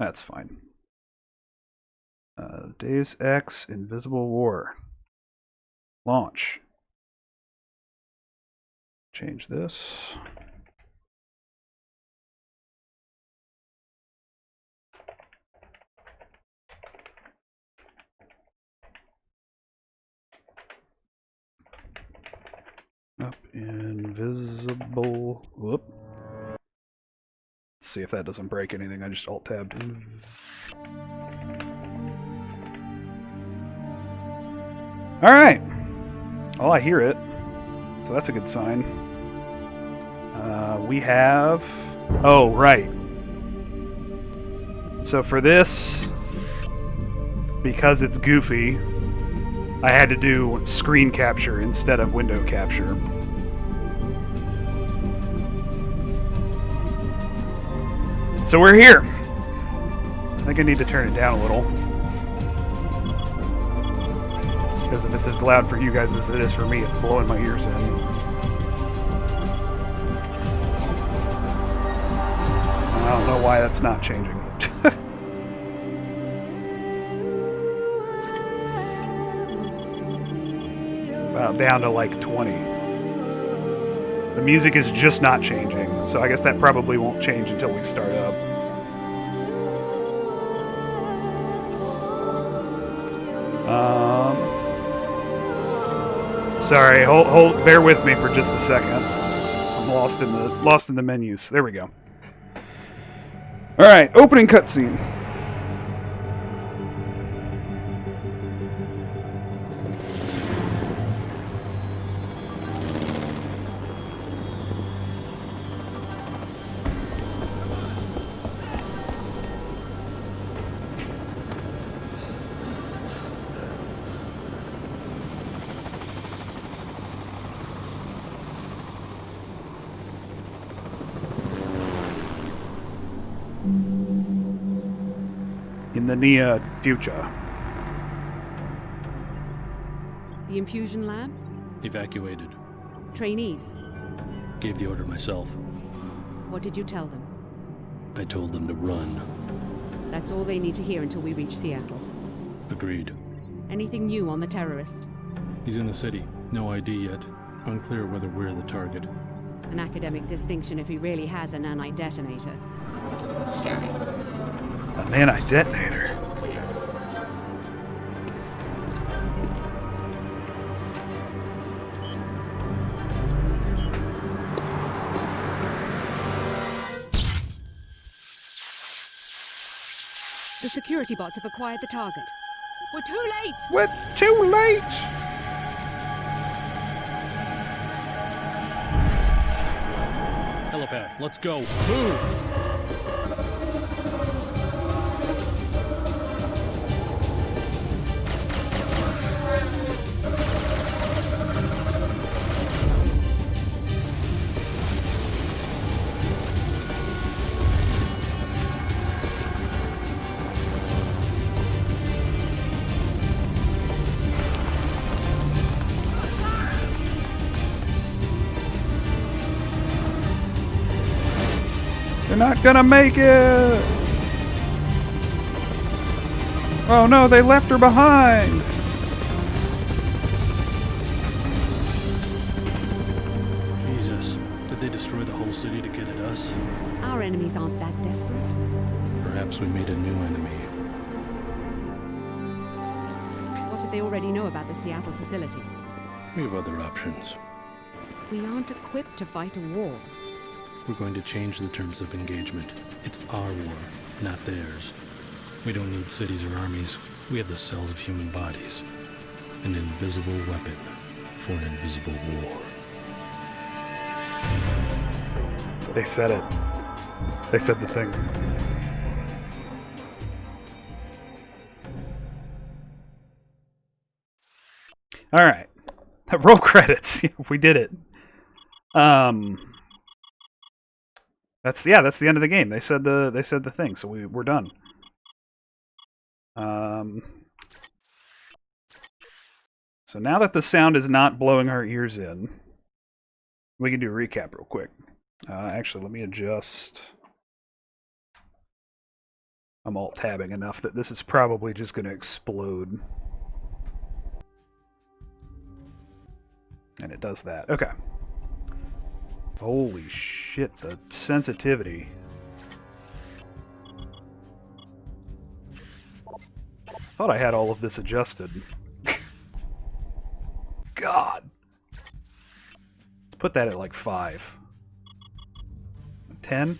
That's fine. Deus Ex Invisible War. Launch. Change this. Up invisible. Whoop. Let's see if that doesn't break anything. I just alt tabbed. All right. Oh, I hear it. So that's a good sign. We have. Oh, right. So for this, because it's goofy, I had to do screen capture instead of window capture. So we're here. I think I need to turn it down a little. Because if it's as loud for you guys as it is for me, it's blowing my ears in. I don't know why that's not changing. About down to like 20. The music is just not changing, so I guess that probably won't change until we start up. Sorry, hold, bear with me for just a second. I'm lost in the menus. There we go. All right, opening cutscene. In the near future. The infusion lab? Evacuated. Trainees? Gave the order myself. What did you tell them? I told them to run. That's all they need to hear until we reach Seattle. Agreed. Anything new on the terrorist? He's in the city. No ID yet. Unclear whether we're the target. An academic distinction if he really has a nani-detonator. A nani-detonator. The security bots have acquired the target. We're too late! We're too late! Helipad, let's go. Move! They're not gonna make it! Oh no, they left her behind! Jesus, did they destroy the whole city to get at us? Our enemies aren't that desperate. Perhaps we made a new enemy. What if they already know about the Seattle facility? We have other options. We aren't equipped to fight a war. We're going to change the terms of engagement. It's our war, not theirs. We don't need cities or armies. We have the cells of human bodies. An invisible weapon for an invisible war. They said it. They said the thing. All right. Roll credits. We did it. That's the end of the game. They said the thing, so we're done. So now that the sound is not blowing our ears in, we can do a recap real quick. Actually, let me adjust I'm alt-tabbing enough that this is probably just going to explode. And it does that. Okay. Holy shit, the sensitivity. Thought I had all of this adjusted. God. Let's put that at like 5. 10?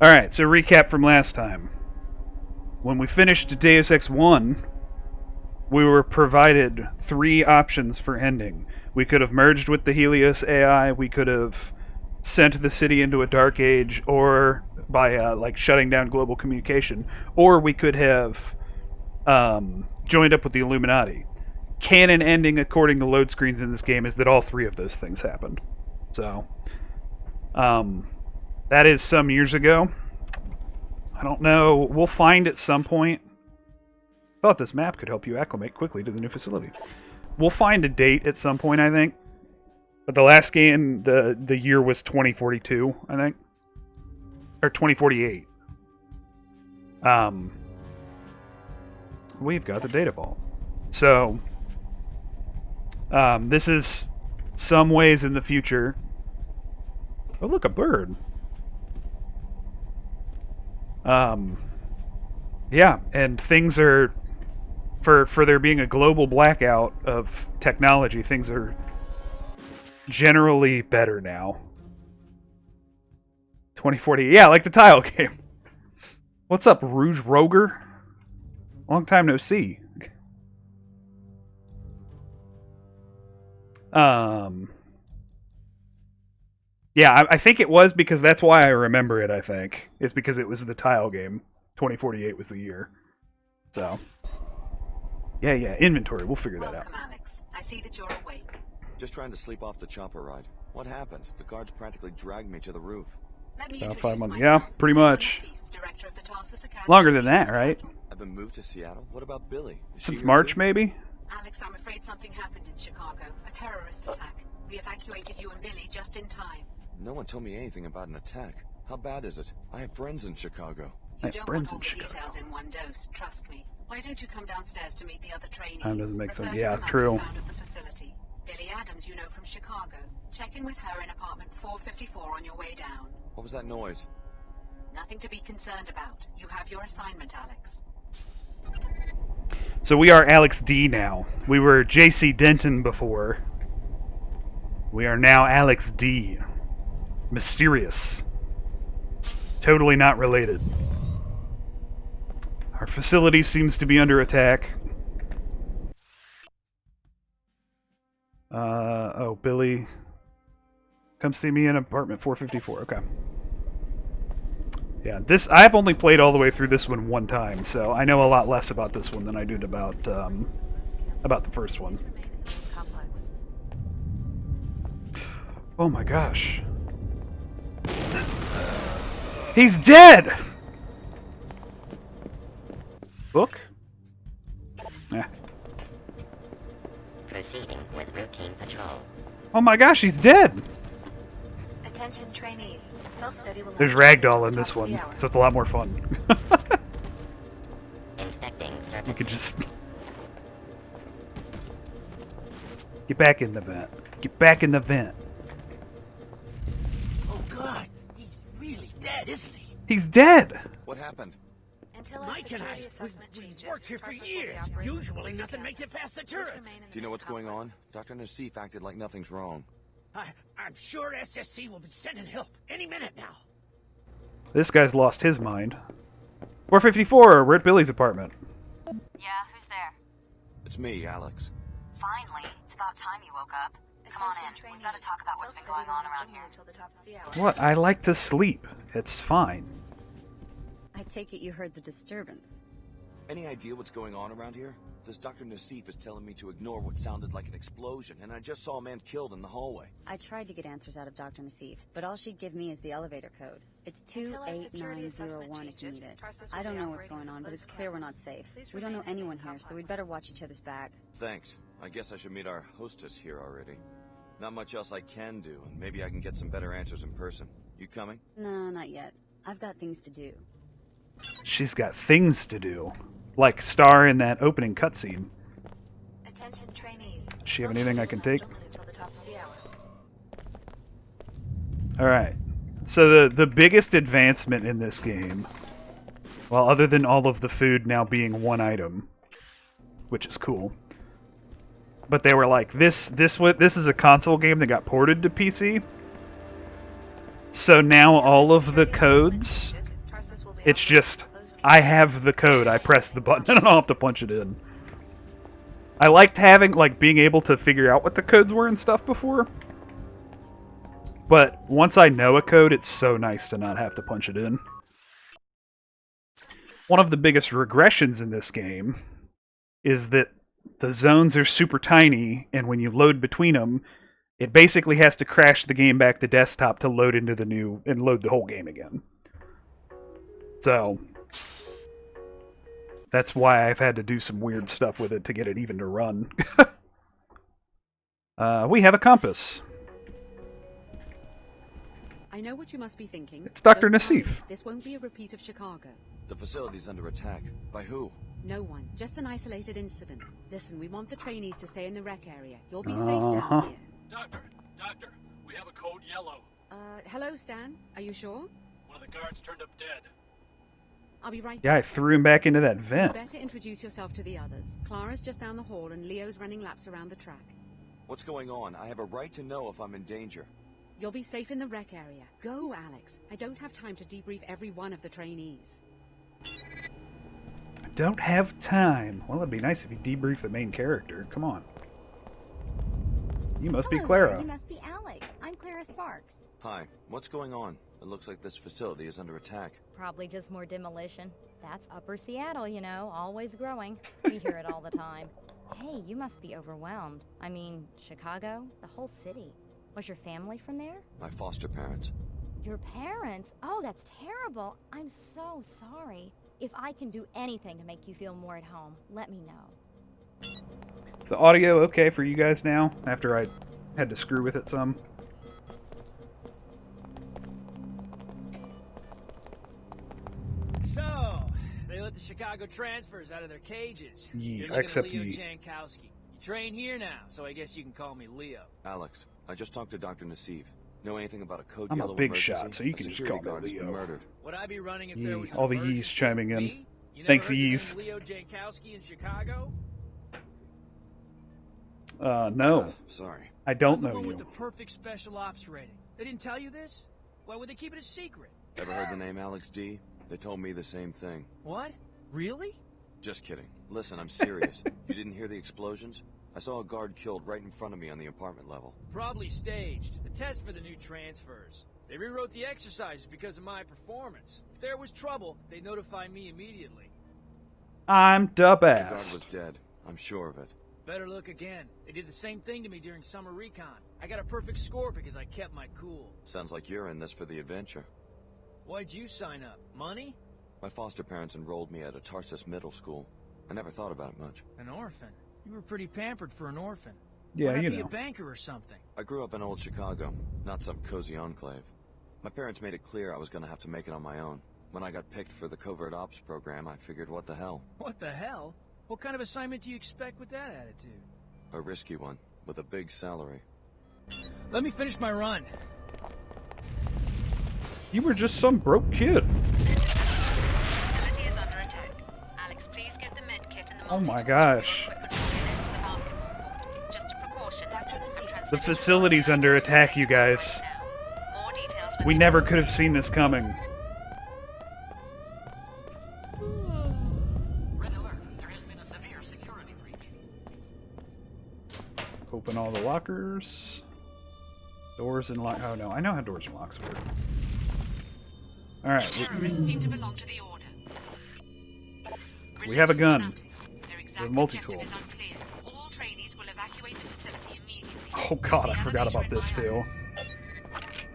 Alright, so recap from last time. When we finished Deus Ex 1, we were provided 3 options for ending. We could have merged with the Helios AI, we could have sent the city into a dark age, or by like shutting down global communication, or we could have joined up with the Illuminati. Canon ending, according to load screens in this game, is that all 3 of those things happened. So, that is some years ago. I don't know. We'll find at some point. Thought this map could help you acclimate quickly to the new facility. We'll find a date at some point, I think. But the last game, the year was 2042, I think. Or 2048. We've got the data vault. So, this is some ways in the future. Oh, look, a bird. Yeah, and things are, for there being a global blackout of technology, things are generally better now. 2040, yeah, like the tile game. What's up, Rouge Roger? Long time no see. Yeah, I think it was because that's why I remember it, I think. It's because it was the tile game. 2048 was the year. So. Yeah, inventory. We'll figure that out. Welcome, Alex. I see that you're awake. Just trying to sleep off the chopper ride. What happened? The guards practically dragged me to the roof. Let me About 5 introduce months. myself. Yeah, pretty much. Director of the Tarsus Academy. Longer than that, right? I've been moved to Seattle. What about Billy? Is she Since here March, too? maybe? Alex, I'm afraid something happened in Chicago. A terrorist attack. We evacuated you and Billy just in time. No one told me anything about an attack. How bad is it? I have friends in Chicago. You I have don't friends want all in the Chicago. details in one dose, trust me. Why don't you come downstairs to meet the other trainees? Time doesn't make Refer sense. to Yeah, the map true. you found at the facility. Billy Adams, you know from Chicago. Check in with her in apartment 454 on your way down. What was that noise? Nothing to be concerned about. You have your assignment, Alex. So we are Alex D now. We were JC Denton before. We are now Alex D. Mysterious. Totally not related. Our facility seems to be under attack. Oh, Billy. Come see me in apartment 454. Okay. Yeah, I've only played all the way through this one time, so I know a lot less about this one than I did about the first one. Complex. Oh my gosh. He's dead! Book? Yeah. Proceeding with routine patrol. Oh my gosh, he's dead! Attention trainees. Self-study will There's last ragdoll until in the this top of the one, hour. so it's a lot more fun. Inspecting surface. You could just... Get back in the vent. Get back in the vent. Oh God, he's really dead, isn't he? He's dead! What happened? Until our Mike and security I, assessment we've changes, worked here for Tarsus will be years. operating Usually with nothing police makes it past the Please tourists. remain in the Do you know main what's going on? complex. Dr. Nassif acted like nothing's wrong. I'm sure SSC will be sending help any minute now. This guy's lost his mind. 454, we're at Billy's apartment. Yeah, who's there? It's me, Alex. Finally, it's about time you woke up. Come on in. We've got to talk about what's been going on around here. Until the top of the hour. What? I like to sleep. It's fine. I take it you heard the disturbance. Any idea what's going on around here? This Dr. Nassif is telling me to ignore what sounded like an explosion, and I just saw a man killed in the hallway. I tried to get answers out of Dr. Nassif, but all she'd give me is the elevator code. It's Until our security assessment 28901 if you changes, need it. Tarsus will I don't be know what's operating going with on, but it's closed clear we're not cameras. safe. Please We don't know remain in the anyone main here, so we'd complex. better watch each other's back. Thanks. I guess I should meet our hostess here already. Not much else I can do, and maybe I can get some better answers in person. You coming? No, not yet. I've got things to do. She's got things to do. Like Star in that opening cutscene. Attention trainees. Does she have anything I can take? Until the top of the hour. Alright. So the biggest advancement in this game, well, other than all of the food now being one item, which is cool, but they were like, this is a console game that got ported to PC, so now all of the codes, it's just, I have the code, I press the button, and I don't have to punch it in. I liked having, like, being able to figure out what the codes were and stuff before, but once I know a code, it's so nice to not have to punch it in. One of the biggest regressions in this game is that the zones are super tiny, and when you load between them, it basically has to crash the game back to desktop to load into the new, and load the whole game again. So, that's why I've had to do some weird stuff with it to get it even to run. We have a compass. I know what you must be thinking. It's Dr. Don't worry, Nassif. This won't be a repeat of Chicago. The facility's under attack. By who? No one. Just an isolated incident. Listen, we want the trainees to stay in the rec area. You'll be safe down here. Doctor, we have a code yellow. Hello, Stan. Are you sure? One of the guards turned up dead. I'll be right Yeah, I threw him back into that vent. Better introduce yourself to the others. Clara's just down the hall and Leo's running laps around the track. What's going on? I have a right to know if I'm in danger. You'll be safe in the rec area. Go, Alex. I don't have time to debrief every one of the trainees. I don't have time. Well, it'd be nice if you debrief the main character. Come on. You must be Clara. You must be Alex. I'm Clara Sparks. Hi, what's going on? It looks like this facility is under attack. Probably just more demolition. That's Upper Seattle, you know, always growing. We hear it all the time. Hey, you must be overwhelmed. I mean, Chicago, the whole city. Was your family from there? My foster parents. Your parents? Oh, that's terrible. I'm so sorry. If I can do anything to make you feel more at home, let me know. Is the audio okay for you guys now, after I had to screw with it some? So, they let the Chicago transfers out of their cages. You're looking except at Leo ye. Jankowski. You train here now, so I guess you can call me Leo. Alex, I just talked to Dr. Nassif. Know anything about a code I'm a yellow big emergency? shot, so you can A just security call me guard has been Leo. murdered. Would I be running if there was an All the emergency? yees chiming in. Me? You never Thanks, heard the yees. name Leo Jankowski in Chicago? No. Sorry. I don't I'm the know one you. with the perfect special ops rating. They didn't tell you this? Why would they keep it a secret? Ever heard the name Alex D? They told me the same thing. What? Really? Just kidding. Listen, I'm serious. You didn't hear the explosions? I saw a guard killed right in front of me on the apartment level. Probably staged. A test for the new transfers. They rewrote the exercises because of my performance. If there was trouble, they'd notify me immediately. I'm The guard Dubass. was dead. I'm sure of it. Better look again. They did the same thing to me during summer recon. I got a perfect score because I kept my cool. Sounds like you're in this for the adventure. Why'd you sign up? Money? My foster parents enrolled me at a Tarsus middle school. I never thought about it much. An orphan? You were pretty pampered for an orphan. Yeah, Why not you be know. a banker or something? I grew up in old Chicago, not some cozy enclave. My parents made it clear I was going to have to make it on my own. When I got picked for the covert ops program, I figured, what the hell? What the hell? What kind of assignment do you expect with that attitude? A risky one, with a big salary. Let me finish my run. You were just some broke kid. Facility is under attack. Alex, please get the med kit and the Oh my multi-tools gosh. for your equipment next to the basketball court. Just a precaution. The facility's under attack, you guys. More details when We they never come. could have seen this coming. Red alert. There has been a severe security breach. Open all the lockers. Doors and lock. Oh no, I know how doors and locks work. Alright, Terrorists seem to belong to the Order. we have a gun. Fanatics. Their exact With a multi-tool. objective is unclear. All trainees will evacuate the facility immediately. Oh god, Use I the forgot elevator about in this my too. office.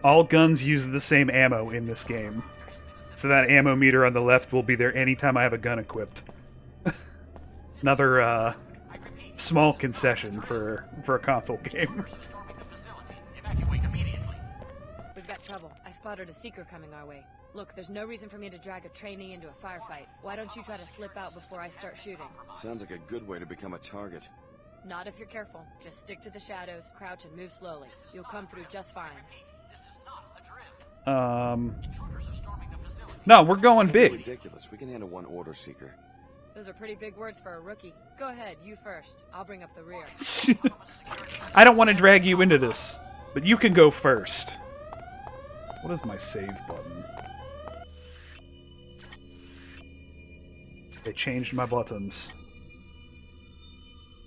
All guns use the same ammo in this game. So that ammo meter on the left will be there anytime I have a gun equipped. Another small concession for a console game. Evacuate immediately. We've got trouble. I spotted a seeker coming our way. Look, there's no reason for me to drag a trainee into a firefight. Why don't you try to slip out before I start shooting? Sounds like a good way to become a target. Not if you're careful. Just stick to the shadows, crouch, and move slowly. You'll come through just fine. No, we're going big. Ridiculous. We can handle one order seeker. Those are pretty big words for a rookie. Go ahead, you first. I'll bring up the rear. I don't want to drag you into this, but you can go first. What is my save button? They changed my buttons.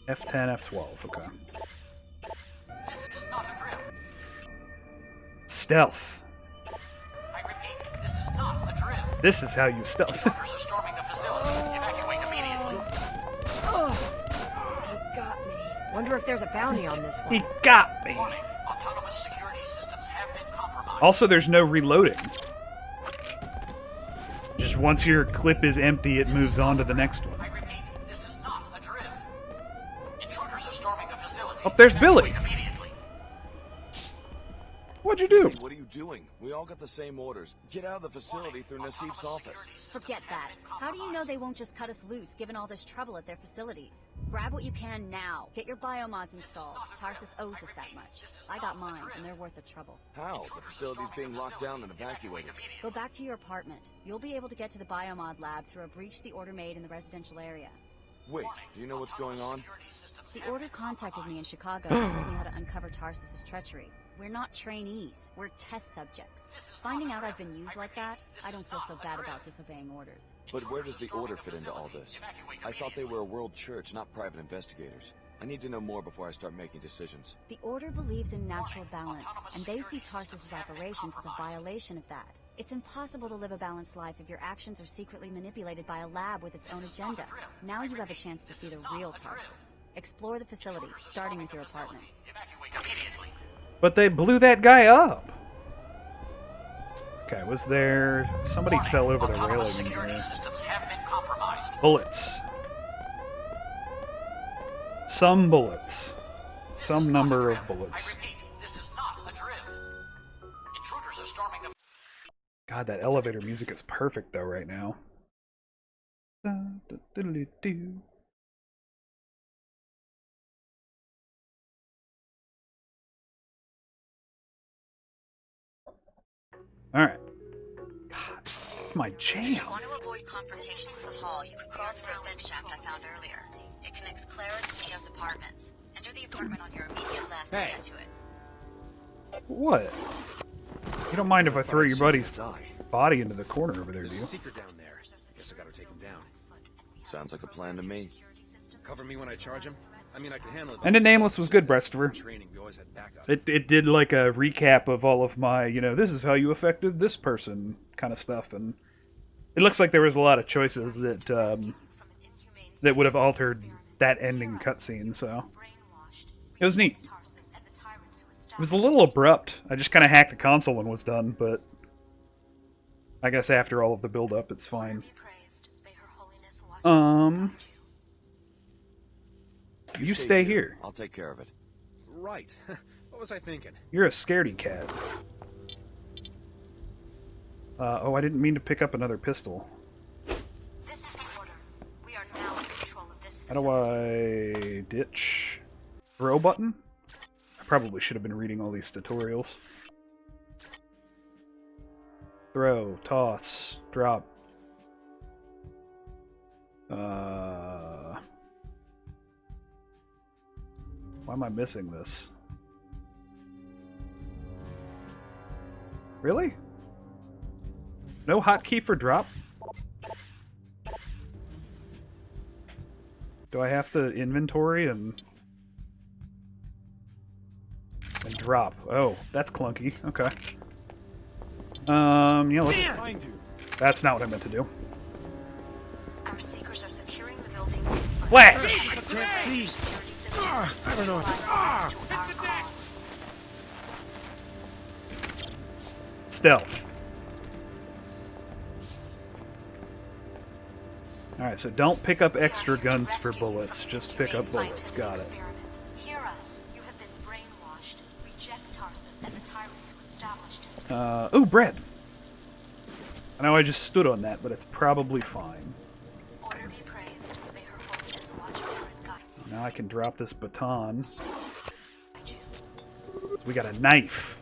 F10, F12, okay. This is not a drill. Stealth. I repeat, this is not a drill. This is how you stealth. Intruders are storming the facility. Evacuate immediately. He got me. Wonder if there's a bounty on this one. He got me. Warning, autonomous security systems have been compromised. Also, there's no reloading. Just once your clip is empty, it moves on to the next one. I repeat, this is not a drill. Intruders are storming the facility. Oh, there's Billy. Immediately. What'd you do? What are you doing? We all got the same orders. Get out of the facility through Nassif's office. Forget that. How do you know they won't just cut us loose, given all this trouble at their facilities? Grab what you can now. Get your biomods installed. Tarsus owes us that much. I got mine, and they're worth the trouble. How? The facility's being locked down and evacuated. Go back to your apartment. You'll be able to get to the biomod lab through a breach the Order made in the residential area. Wait, do you know what's going on? The Order contacted me in Chicago and told me how to uncover Tarsus's treachery. We're not trainees. We're test subjects. Finding out I've been used like that, I don't feel so bad about disobeying orders. But where does the Order fit into all this? I thought they were a world church, not private investigators. I need to know more before I start making decisions. The Order believes in natural balance, and they see Tarsus's operations as a violation of that. It's impossible to live a balanced life if your actions are secretly manipulated by a lab with its own agenda. Now you have a chance to see the real Tarsus. Explore the facility, starting with your apartment. But they blew that guy up. Okay, was there... Somebody fell over the railing in here. Systems have been compromised. Bullets. Some bullets. Some number of bullets. I repeat, this is not a drill. Intruders are storming the... God, that elevator music is perfect though right now. Alright. God, my jam. If you want to avoid confrontations in the hall, you can crawl through a vent shaft I found earlier. It connects Clara's and Leo's apartments. Enter the apartment on your immediate left to get to it. What? You don't mind if I throw your buddy's body into the corner over there, do you? Secret down there. Guess I gotta take him down. Sounds like a plan to me. Cover me when I charge him. I mean, I can handle it. And the Nameless was good, Brestover. It did like a recap of all of my, you know, this is how you affected this person kind of stuff, and it looks like there was a lot of choices that that would have altered that ending cutscene. So it was neat. It was a little abrupt. I just kind of hacked the console and was done, but I guess after all of the build-up, it's fine. You stay here. I'll take care of it. Right. What was I thinking? You're a scaredy cat. Oh, I didn't mean to pick up another pistol. This is the order. We are now in control of this How do I ditch? Throw button? I probably should have been reading all these tutorials. Throw, toss, drop. Why am I missing this? Really? No hotkey for drop? Do I have to inventory and drop? Oh, that's clunky. Okay. Yeah, let's... That's not what I meant to do. Our seekers are securing the building. Flash! I don't know. Stealth. Alright, so don't pick up extra guns for bullets. Just pick up bullets. Got it. Hear us. You have been brainwashed. Reject Tarsus and the tyrants who established it. Ooh, bread. I know I just stood on that, but it's probably fine. Order be praised. May her holiness watch over and guide. Now I can drop this baton. We got a knife.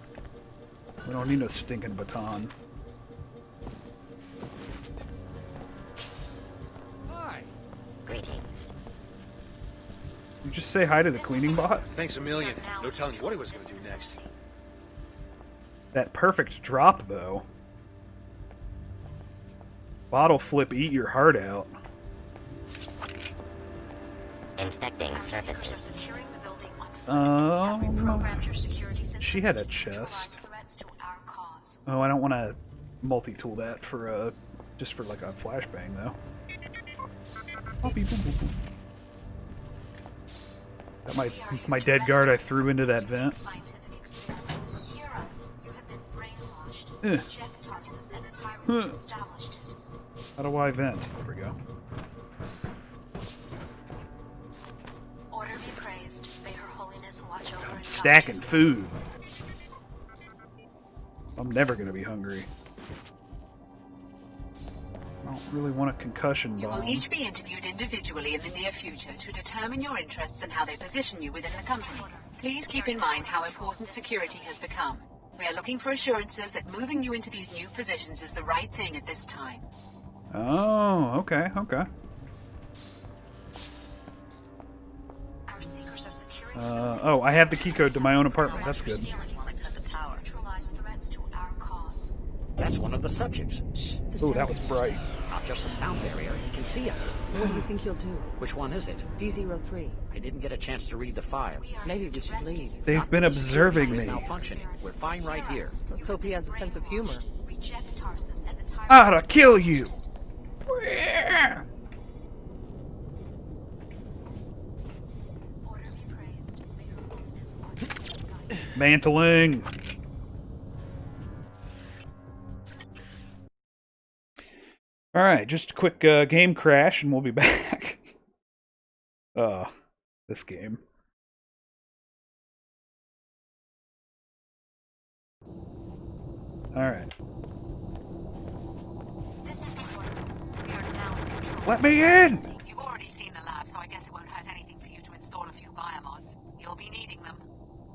We don't need no stinking baton. Hi. Greetings. You just say hi to the cleaning bot? Thanks a million. No telling what he was going to do next. That perfect drop, though. Bottle flip, eat your heart out. Inspecting surfaces. She had a chest. Oh, I don't want to multi-tool that for just for like a flashbang though. That my dead guard I threw into that vent. How do I vent? There we go. Order be praised. May her holiness watch over and Stacking food. I'm never gonna be hungry. I don't really want a concussion You bomb. will each be interviewed individually in the near future to determine your interests and how they position you within the company. Please keep in mind how important security has become. We are looking for assurances that moving you into these new positions is the right thing at this time. Oh, okay, okay. Oh, I have the key code to my own apartment. That's good. That's one of the subjects. Oh, that was bright. Not just a sound barrier. He can see us. What do you think you'll do? Which one is it? D03. I didn't get a chance to read the file. Maybe we should leave. They've been observing It's me. malfunctioning. We're fine right here. Let's hope he has a sense of humor. I ought to kill you! Mantling! Alright, just a quick game crash and we'll be back. This game. Alright. Let me in! You've already seen the lab, so I guess it won't hurt anything for you to install a few biomods. You'll be needing them.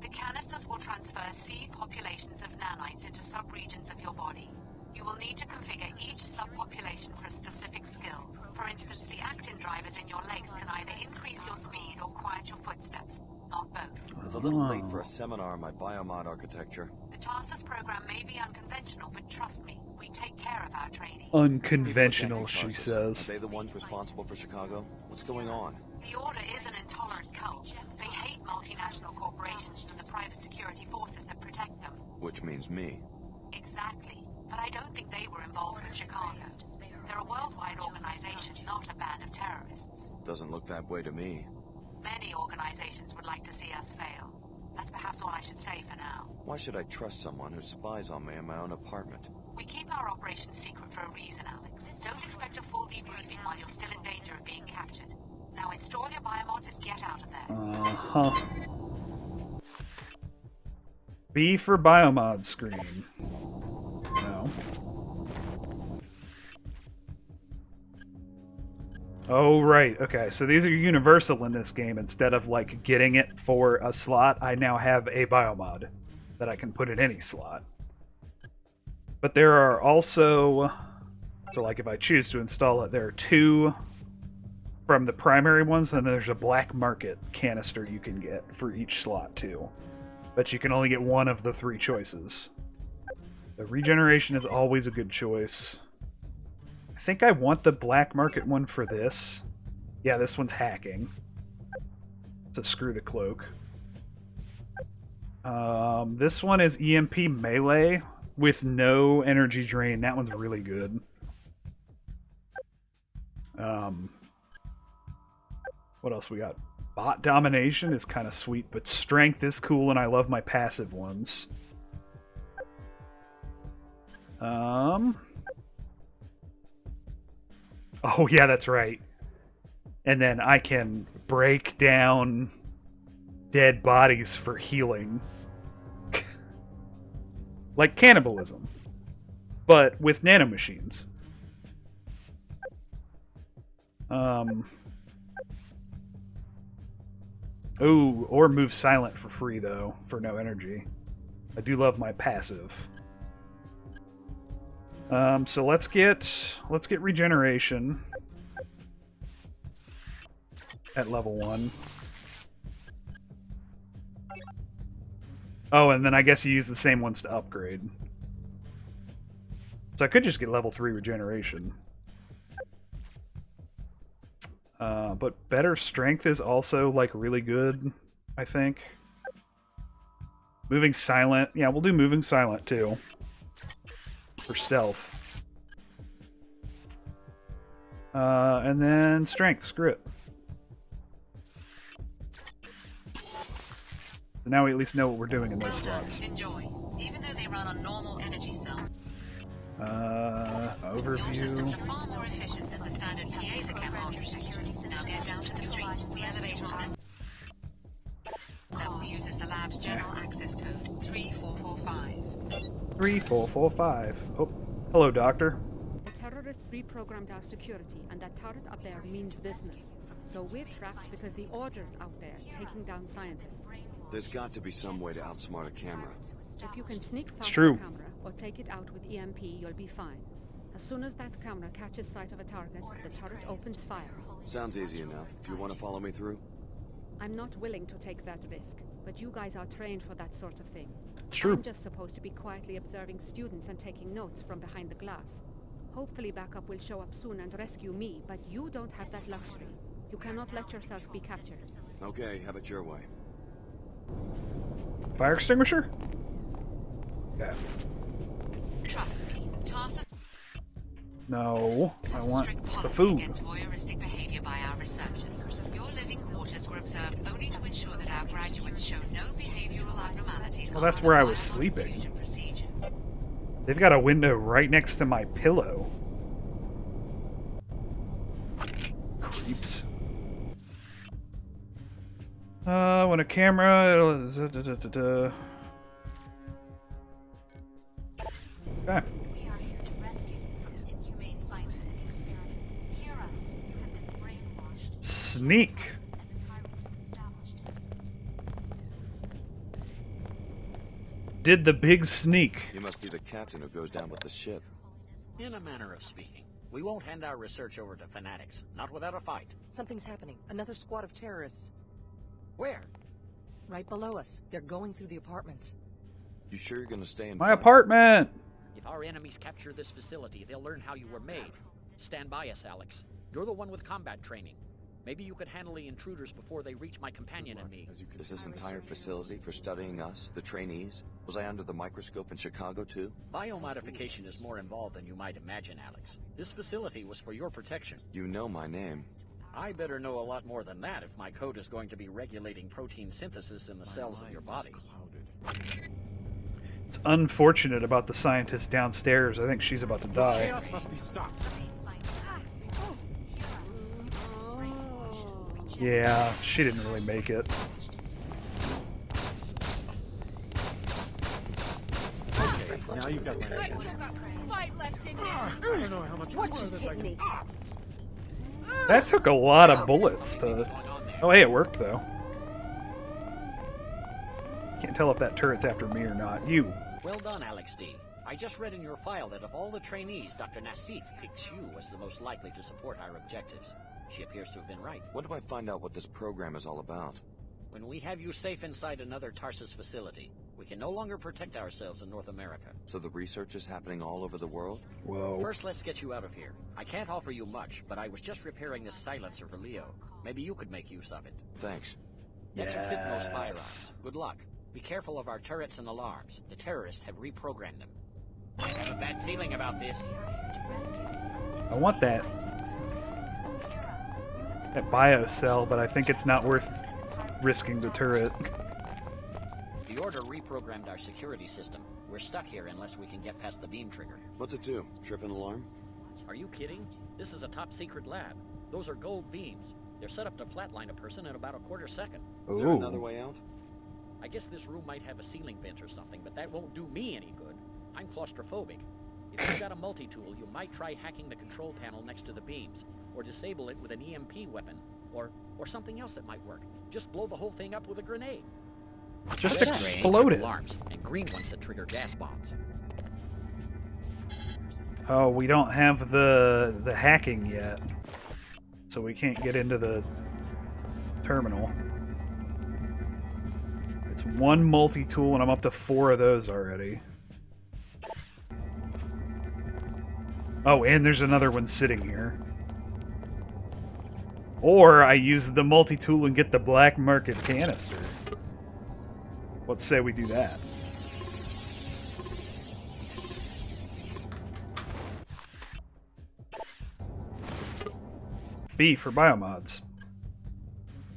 The canisters will transfer seed populations of nanites into subregions of your body. You will need to configure each subpopulation for a specific skill. For instance, the actin drivers in your legs can either increase your speed or quiet your footsteps, not both. It's a little late for a seminar on my biomod architecture. The Tarsus program may be unconventional, but trust me, we take care of our trainees. Unconventional, she Are says. they the ones responsible for Chicago? What's going on? The Order is an intolerant cult. They hate multinational corporations and the private security forces that protect them. Which means me. Exactly. But I don't think they were involved with Chicago. They're a worldwide organization, not a band of terrorists. Doesn't look that way to me. Many organizations would like to see us fail. That's perhaps all I should say for now. Why should I trust someone who spies on me in my own apartment? We keep our operation secret for a reason, Alex. Don't expect a full debriefing while you're still in danger of being captured. Now install your biomods and get out of there. Uh-huh. B for biomod screen. No. Oh, right. Okay, so these are universal in this game. Instead of, like, getting it for a slot, I now have a biomod that I can put in any slot. But there are also... So, like, if I choose to install it, there are two from the primary ones, and then there's a black market canister you can get for each slot, too. But you can only get one of the three choices. The regeneration is always a good choice. I think I want the black market one for this. Yeah, this one's hacking. So screw the cloak. This one is EMP melee with no energy drain. That one's really good. What else we got? Bot domination is kind of sweet, but strength is cool, and I love my passive ones. Oh, yeah, that's right. And then I can break down dead bodies for healing. Like cannibalism. but with nanomachines. Ooh, or move silent for free though, for no energy. I do love my passive. So let's get regeneration at level 1. Oh, and then I guess you use the same ones to upgrade. So I could just get level 3 regeneration. But better strength is also, like, really good, I think. Moving silent. Yeah, we'll do moving silent, too. For stealth. And then strength. Screw it. So now we at least know what we're doing in those slots. Enjoy. Even though they run on normal energy cells. Overview. Your systems are far more efficient than the standard piezo camera security system. Now get down to the street. The elevator on this level uses the lab's general access code 3445. 3445. Oh, hello, Doctor. The terrorists reprogrammed our security, and that turret up there means business. So we're trapped because the order's out there, taking down scientists. There's got to be some way to outsmart a camera. If you can sneak past true. the camera or take it out with EMP, you'll be fine. As soon as that camera catches sight of a target, the turret opens fire. Sounds easy enough. Do you want to follow me through? I'm not willing to take that risk, but you guys are trained for that sort of thing. It's true. I'm just supposed to be quietly observing students and taking notes from behind the glass. Hopefully backup will show up soon and rescue me, but you don't have that luxury. You cannot let yourself be captured. Okay, have it your way. Fire extinguisher? Yeah. Trust me, Tarsus No, I has a want strict the policy food. against voyeuristic behavior by our researchers. Your living quarters were observed only to ensure that our graduates show no behavioral abnormalities. Well, that's where I was sleeping. They've got a window right next to my pillow. Creeps. When a camera... Okay. We are here to rescue from an inhumane scientific experiment. Hear us. You have been brainwashed. Sneak. And the tyrants have established. Did the big sneak. You must be the captain who goes down with the ship. In a manner of speaking. We won't hand our research over to fanatics, not without a fight. Something's happening. Another squad of terrorists. Where? Right below us. They're going through the apartments. You sure you're gonna stay in My front? apartment! If our enemies capture this facility, they'll learn how you were made. Stand by us, Alex. You're the one with combat training. Maybe you could handle the intruders before they reach my companion and me. Is this entire facility for studying us, the trainees? Was I under the microscope in Chicago too? Biomodification is more involved than you might imagine, Alex. This facility was for your protection. You know my name. I better know a lot more than that if my code is going to be regulating protein synthesis in the cells of your body. It's unfortunate about the scientist downstairs. I think she's about to die. Chaos must be stopped. Yeah, she didn't really make it. Okay, now you've got my attention. I don't know how much more of this I can... That took a lot of bullets to... Oh, hey, it worked, though. Can't tell if that turret's after me or not. You. Well done, Alex D. I just read in your file that of all the trainees, Dr. Nassif picks you as the most likely to support our objectives. She appears to have been right. When do I find out what this program is all about? When we have you safe inside another Tarsus facility, we can no longer protect ourselves in North America. So the research is happening all over the world? Whoa. First, let's get you out of here. I can't offer you much, but I was just repairing this silencer for Leo. Maybe you could make use of it. Thanks. That should fit most firearms. Good luck. Be careful of our turrets and alarms. The terrorists have reprogrammed them. I have a bad feeling about this. I want that bio cell, but I think it's not worth risking the turret. The order reprogrammed our security system. We're stuck here unless we can get past the beam trigger. What's it do? Trip an alarm? Are you kidding? This is a top secret lab. Those are gold beams. They're set up to flatline a person in about a quarter second. Is there another way out? I guess this room might have a ceiling vent or something, but that won't do me any good. I'm claustrophobic. If you've got a multi-tool, you might try hacking the control panel next to the beams, or disable it with an EMP weapon, or something else that might work. Just blow the whole thing up with a grenade. Just Red explode it. alarms, and green ones that trigger gas bombs. Oh, we don't have the hacking yet, so we can't get into the terminal. It's one multi-tool, and I'm up to 4 of those already. Oh, and there's another one sitting here. Or I use the multi-tool and get the black market canister. Let's say we do that. B for biomods.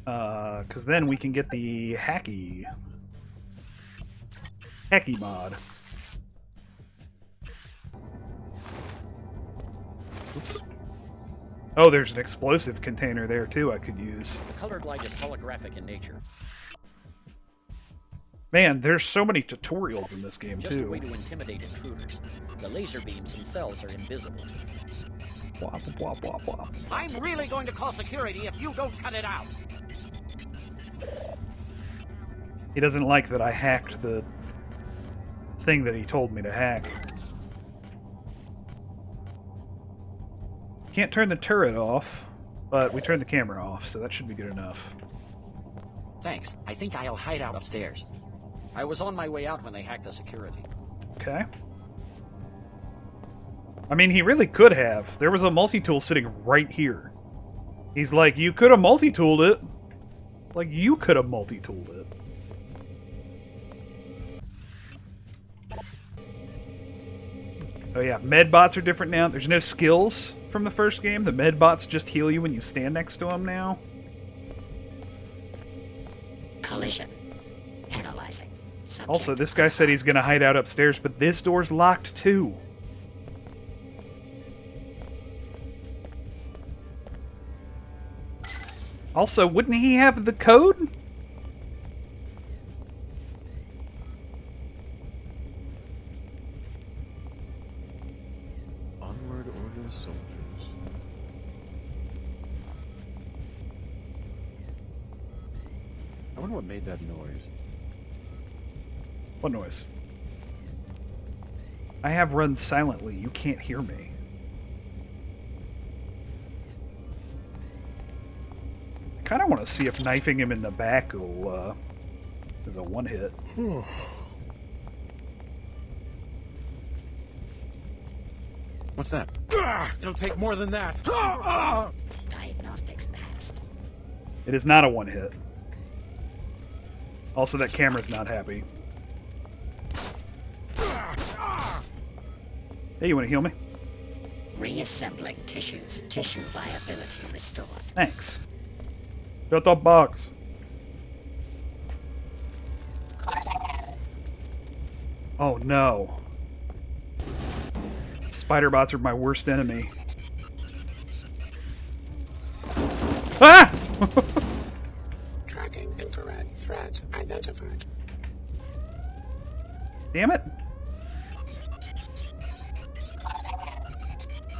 Because then we can get the hacky mod. Oops. Oh, there's an explosive container there too I could use. The colored light is holographic in nature. Man, there's so many tutorials in this game Just a too. way to intimidate intruders. The laser beams themselves are invisible. Wop, wop, wop, wop. I'm really going to call security if you don't cut it out. He doesn't like that I hacked the thing that he told me to hack. Can't turn the turret off, but we turned the camera off, so that should be good enough. Thanks. I think I'll hide out upstairs. I was on my way out when they hacked the security. Okay. I mean, he really could have. There was a multi-tool sitting right here. He's like, you could have multi-tooled it. Like, you could have multi-tooled it. Oh yeah, med bots are different now. There's no skills from the first game. The med bots just heal you when you stand next to them now. Collision. Analyzing. Subject Also, this guy said he's gonna hide out upstairs, but this door's locked too. Also, wouldn't he have the code? Onward order soldiers. I wonder what made that noise. What noise? I have run silently. You can't hear me. I kind of want to see if knifing him in the back will, is a one-hit. What's that? It'll take more than that. Diagnostics passed. It is not a one-hit. Also, that camera's not happy. Hey, you want to heal me? Reassembling tissues. Tissue viability restored. Thanks. Shut up, box. Oh no. Spider bots are my worst enemy. Ah! Tracking infrared threat identified. Damn it.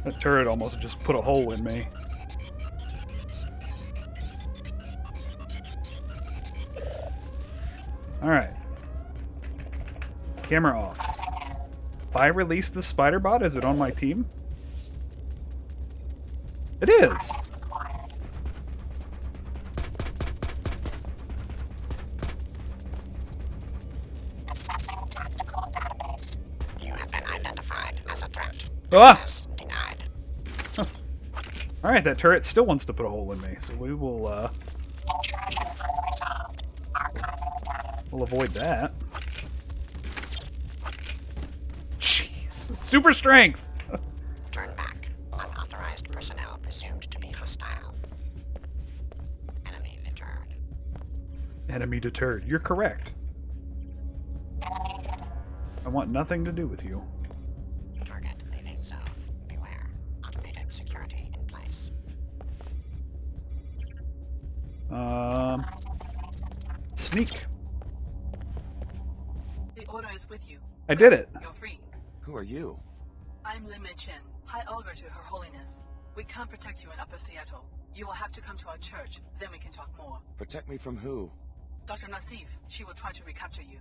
That turret almost just put a hole in me. Alright. Camera off. If I release the spider bot, is it on my team? It is! Assessing tactical database. You have been identified as a threat. Ah! Access denied. Huh. Alright, that turret still wants to put a hole in me, so we will, Intrusion unresolved. Archiving data. we'll avoid that. Jeez. Super strength! Turn back. Unauthorized personnel presumed to be hostile. Enemy deterred. Enemy deterred. You're correct. Enemy deterred. I want nothing to do with you. Target leaving zone. Beware. Automated security in place. Sneak. The order is with you. I did it. You're free. Who are you? I'm Lim Chen, High Augur to Her Holiness. We can't protect you in Upper Seattle. You will have to come to our church, then we can talk more. Protect me from who? Dr. Nassif, she will try to recapture you.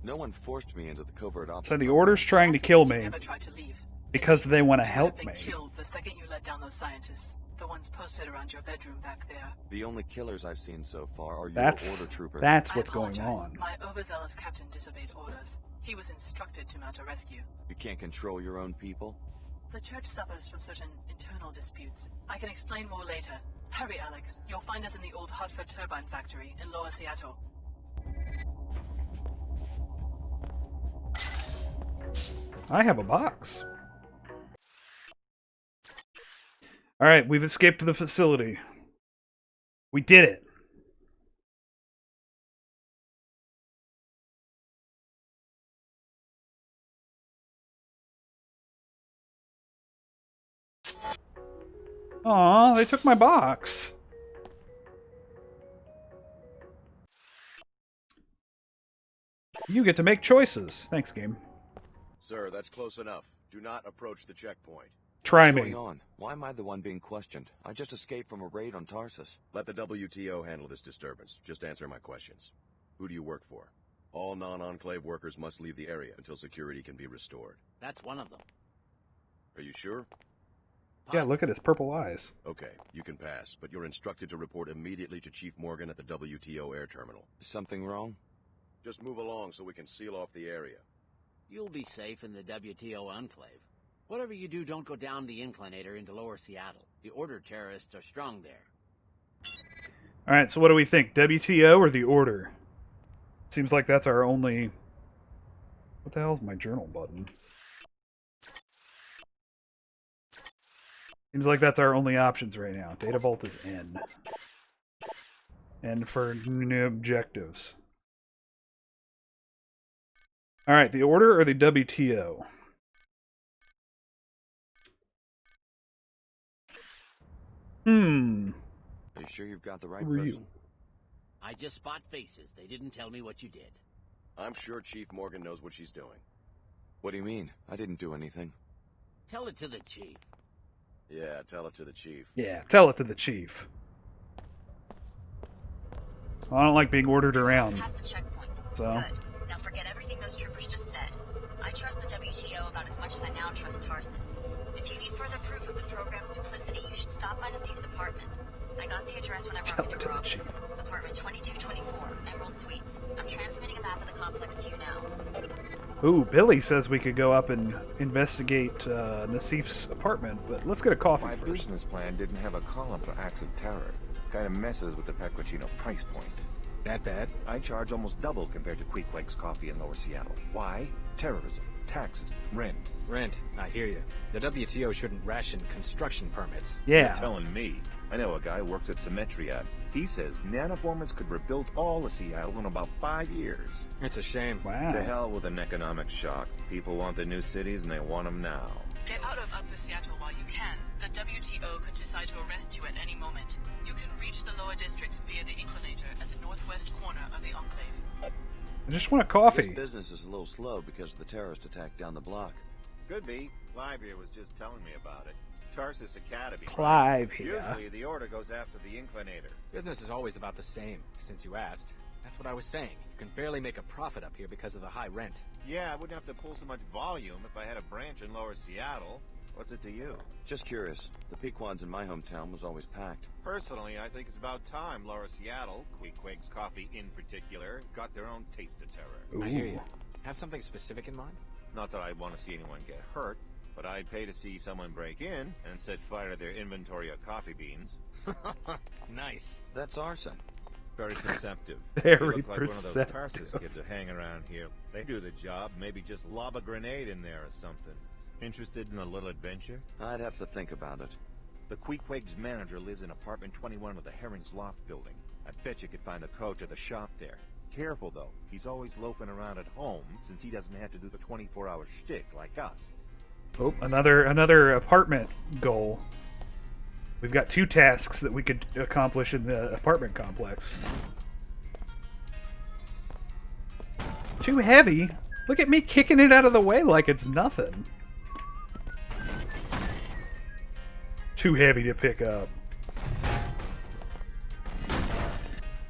No one forced me into the covert ops. So the Order's trying to kill me Never tried to leave. because they want to help You me. have been killed the second you let down those scientists. The ones posted around your bedroom back there. The only killers I've seen so far are your That's Order troopers. that's what's going I apologize. on. My overzealous captain disobeyed orders. He was instructed to mount a rescue. You can't control your own people? The church suffers from certain internal disputes. I can explain more later. Hurry, Alex. You'll find us in the old Hartford turbine factory in Lower Seattle. I have a box. Alright, we've escaped the facility. We did it. Aw, they took my box. You get to make choices. Thanks, game. Sir, that's close enough. Do not approach the checkpoint. Try What's me. going on? Why am I the one being questioned? I just escaped from a raid on Tarsus. Let the WTO handle this disturbance. Just answer my questions. Who do you work for? All non-Enclave workers must leave the area until security can be restored. That's one of them. Are you sure? Yeah, look at his purple eyes. Okay, you can pass, but you're instructed to report immediately to Chief Morgan at the WTO air terminal. Is something wrong? Just move along so we can seal off the area. You'll be safe in the WTO Enclave. Whatever you do, don't go down the inclinator into Lower Seattle. The Order terrorists are strong there. Alright, so what do we think? WTO or the Order? Seems like that's our only... What the hell is my journal button? Seems like that's our only options right now. Data vault is N. N for new objectives. Alright, the Order or the WTO? Are you sure you've got the right Who are person? you? I just spot faces. They didn't tell me what you did. I'm sure Chief Morgan knows what she's doing. What do you mean? I didn't do anything. Tell it to the Chief. Yeah, tell it to the Chief. Yeah, tell it to the Chief. Well, I don't like being ordered around. Past the checkpoint. So. Good. Now forget everything those troopers just said. I trust the WTO about as much as I now trust Tarsus. If you need further proof of the program's duplicity, you should stop by Nassif's apartment. I got the address when I walked into her office. Apartment 2224, Emerald Suites. I'm transmitting a map of the complex to you now. Ooh, Billy says we could go up and investigate Nassif's apartment, but let's get a coffee My first. business plan didn't have a column for acts of terror. Kind of messes with the Pequacino price point. That bad? I charge almost double compared to Queequeg's Coffee in Lower Seattle. Why? Terrorism, taxes, rent. Rent, I hear you. The WTO shouldn't ration construction permits. Yeah. You're telling me. I know a guy who works at Symmetria. He says nanoformers could rebuild all of Seattle in about 5 years. It's a shame. Wow. To hell with an economic shock. People want the new cities and they want them now. Get out of Upper Seattle while you can. The WTO could decide to arrest you at any moment. You can reach the lower districts via the inclinator at the northwest corner of the Enclave. I just want a coffee. This business is a little slow because of the terrorist attack down the block. Could be. Clive here was just telling me about it. Tarsus Academy. Clive right? here. Usually the Order goes after the inclinator. Business is always about the same, since you asked. That's what I was saying. You can barely make a profit up here because of the high rent. Yeah, I wouldn't have to pull so much volume if I had a branch in Lower Seattle. What's it to you? Just curious. The Pequod's in my hometown was always packed. Personally, I think it's about time Lower Seattle, Queequeg's Coffee in particular, got their own taste of terror. I hear you. Have something specific in mind? Not that I want to see anyone get hurt, but I'd pay to see someone break in and set fire to their inventory of coffee beans. Nice. That's arson. Very perceptive. Very They look like perceptive. one of those Tarsus kids are hanging around here. They do the job, maybe just lob a grenade in there or something. Interested in a little adventure? I'd have to think about it. The Queequeg's manager lives in apartment 21 of the Heron's Loft building. I bet you could find the code to the shop there. Careful though, he's always loafing around at home since he doesn't have to do the 24-hour shtick like us. Oh, another apartment goal. We've got 2 tasks that we could accomplish in the apartment complex. Too heavy? Look at me kicking it out of the way like it's nothing. too heavy to pick up.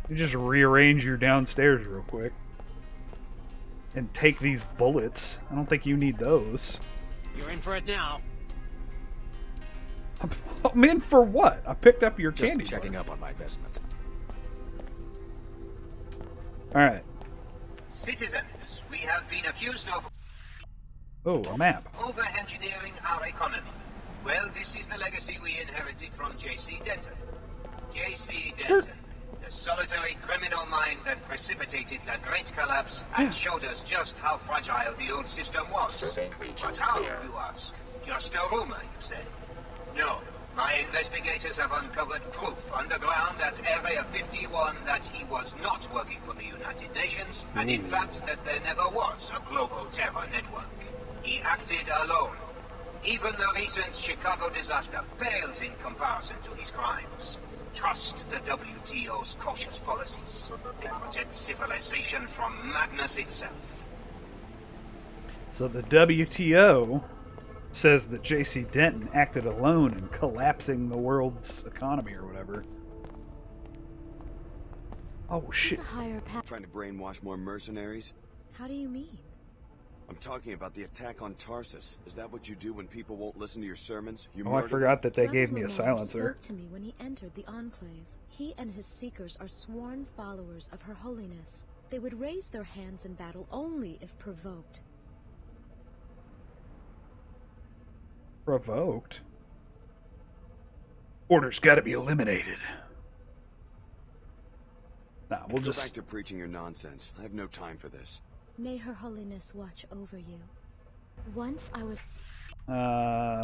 You just rearrange your downstairs real quick. And take these bullets. I don't think you need those. You're in for it now. I'm in for what? I picked up your Just candy checking bar. up on my investment. Alright. Citizens, we have been accused of Oh, a map. over-engineering our economy. Well, this is the legacy we inherited from J.C. Denton. J.C. Denton, the solitary criminal mind that precipitated the Great Collapse and showed us just how fragile the old system was. But how, you ask? Just a rumor, you say? No. My investigators have uncovered proof underground at Area 51 that he was not working for the United Nations, and in fact that there never was a global terror network. He acted alone. Even the recent Chicago disaster pales in comparison to his crimes. Trust the WTO's cautious policies. They protect civilization from madness itself. So the WTO says that J.C. Denton acted alone in collapsing the world's economy or whatever. Oh shit. Trying to brainwash more mercenaries? How do you mean? I'm talking about the attack on Tarsus. Is that what you do when people won't listen to your sermons? You Oh, I murder forgot them? that they gave me a Brother silencer. spoke to me when he entered the Enclave. He and his seekers are sworn followers of Her Holiness. They would raise their hands in battle only if provoked. Provoked? Order's gotta be eliminated. Nah, we'll Go just... back to preaching your nonsense. I have no time for this. May Her Holiness watch over you. Once I was...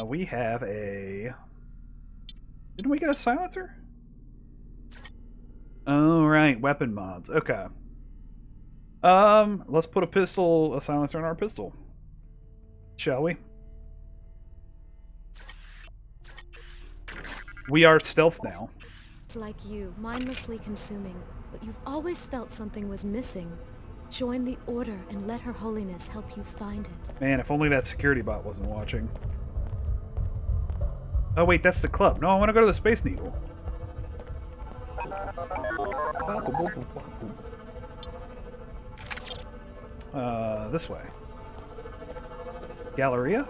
we have a... Didn't we get a silencer? Oh, right, weapon mods. Okay. Let's put a silencer in our pistol. Shall we? We are stealth now. It's like you, mindlessly consuming, but you've always felt something was missing. Join the Order and let Her Holiness help you find it. Man, if only that security bot wasn't watching. Oh wait, that's the club. No, I want to go to the Space Needle. This way. Galleria?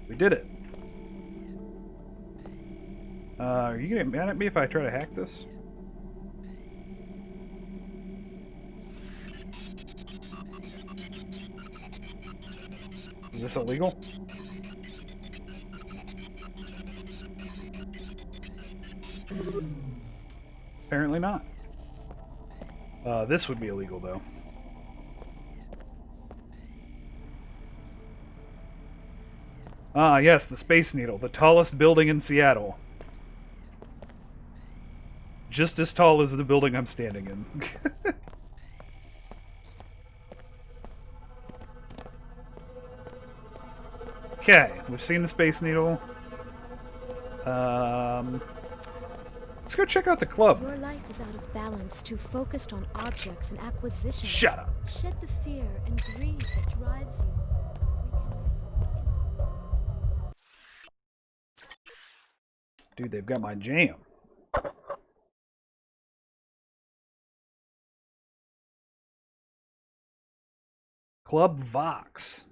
We did it. Are you getting mad at me if I try to hack this? Is this illegal? Apparently not. This would be illegal, though. Ah, yes, the Space Needle, the tallest building in Seattle. Just as tall as the building I'm standing in. Okay, we've seen the Space Needle. Let's go check out the club. Your life is out of balance, too focused on objects and acquisition. Shut up. Shed the fear and greed that drives you. Dude, they've got my jam. Club Vox.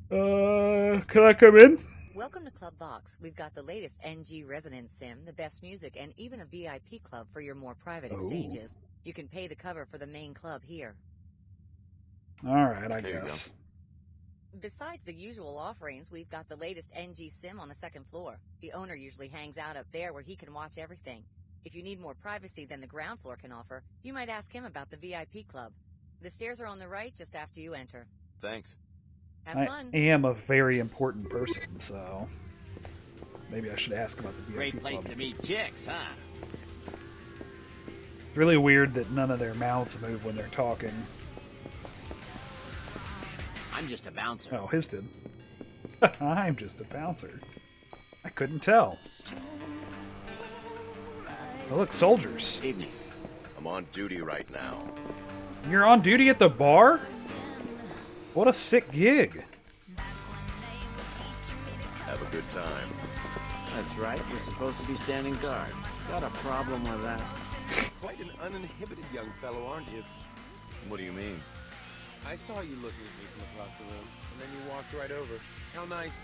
Can I come in? Welcome to Club Vox. We've got the latest NG Resonance Sim, the best music, and even a VIP club for your more private exchanges. You can pay the cover for the main club here. Alright, I guess. Besides the usual offerings, we've got the latest NG Sim on the second floor. The owner usually hangs out up there where he can watch everything. If you need more privacy than the ground floor can offer, you might ask him about the VIP club. The stairs are on the right just after you enter. Thanks. Have fun. I am a very important person, so maybe I should ask about the VIP Great place club. to meet chicks, huh? It's really weird that none of their mouths move when they're talking. I'm just a bouncer. Oh, his did. I'm just a bouncer. I couldn't tell. Oh, look, soldiers. Evening. I'm on duty right now. You're on duty at the bar? What a sick gig. Have a good time. That's right. We're supposed to be standing guard. Got a problem with that? Quite an uninhibited young fellow, aren't you? What do you mean? I saw you looking at me from across the room, and then you walked right over. How nice.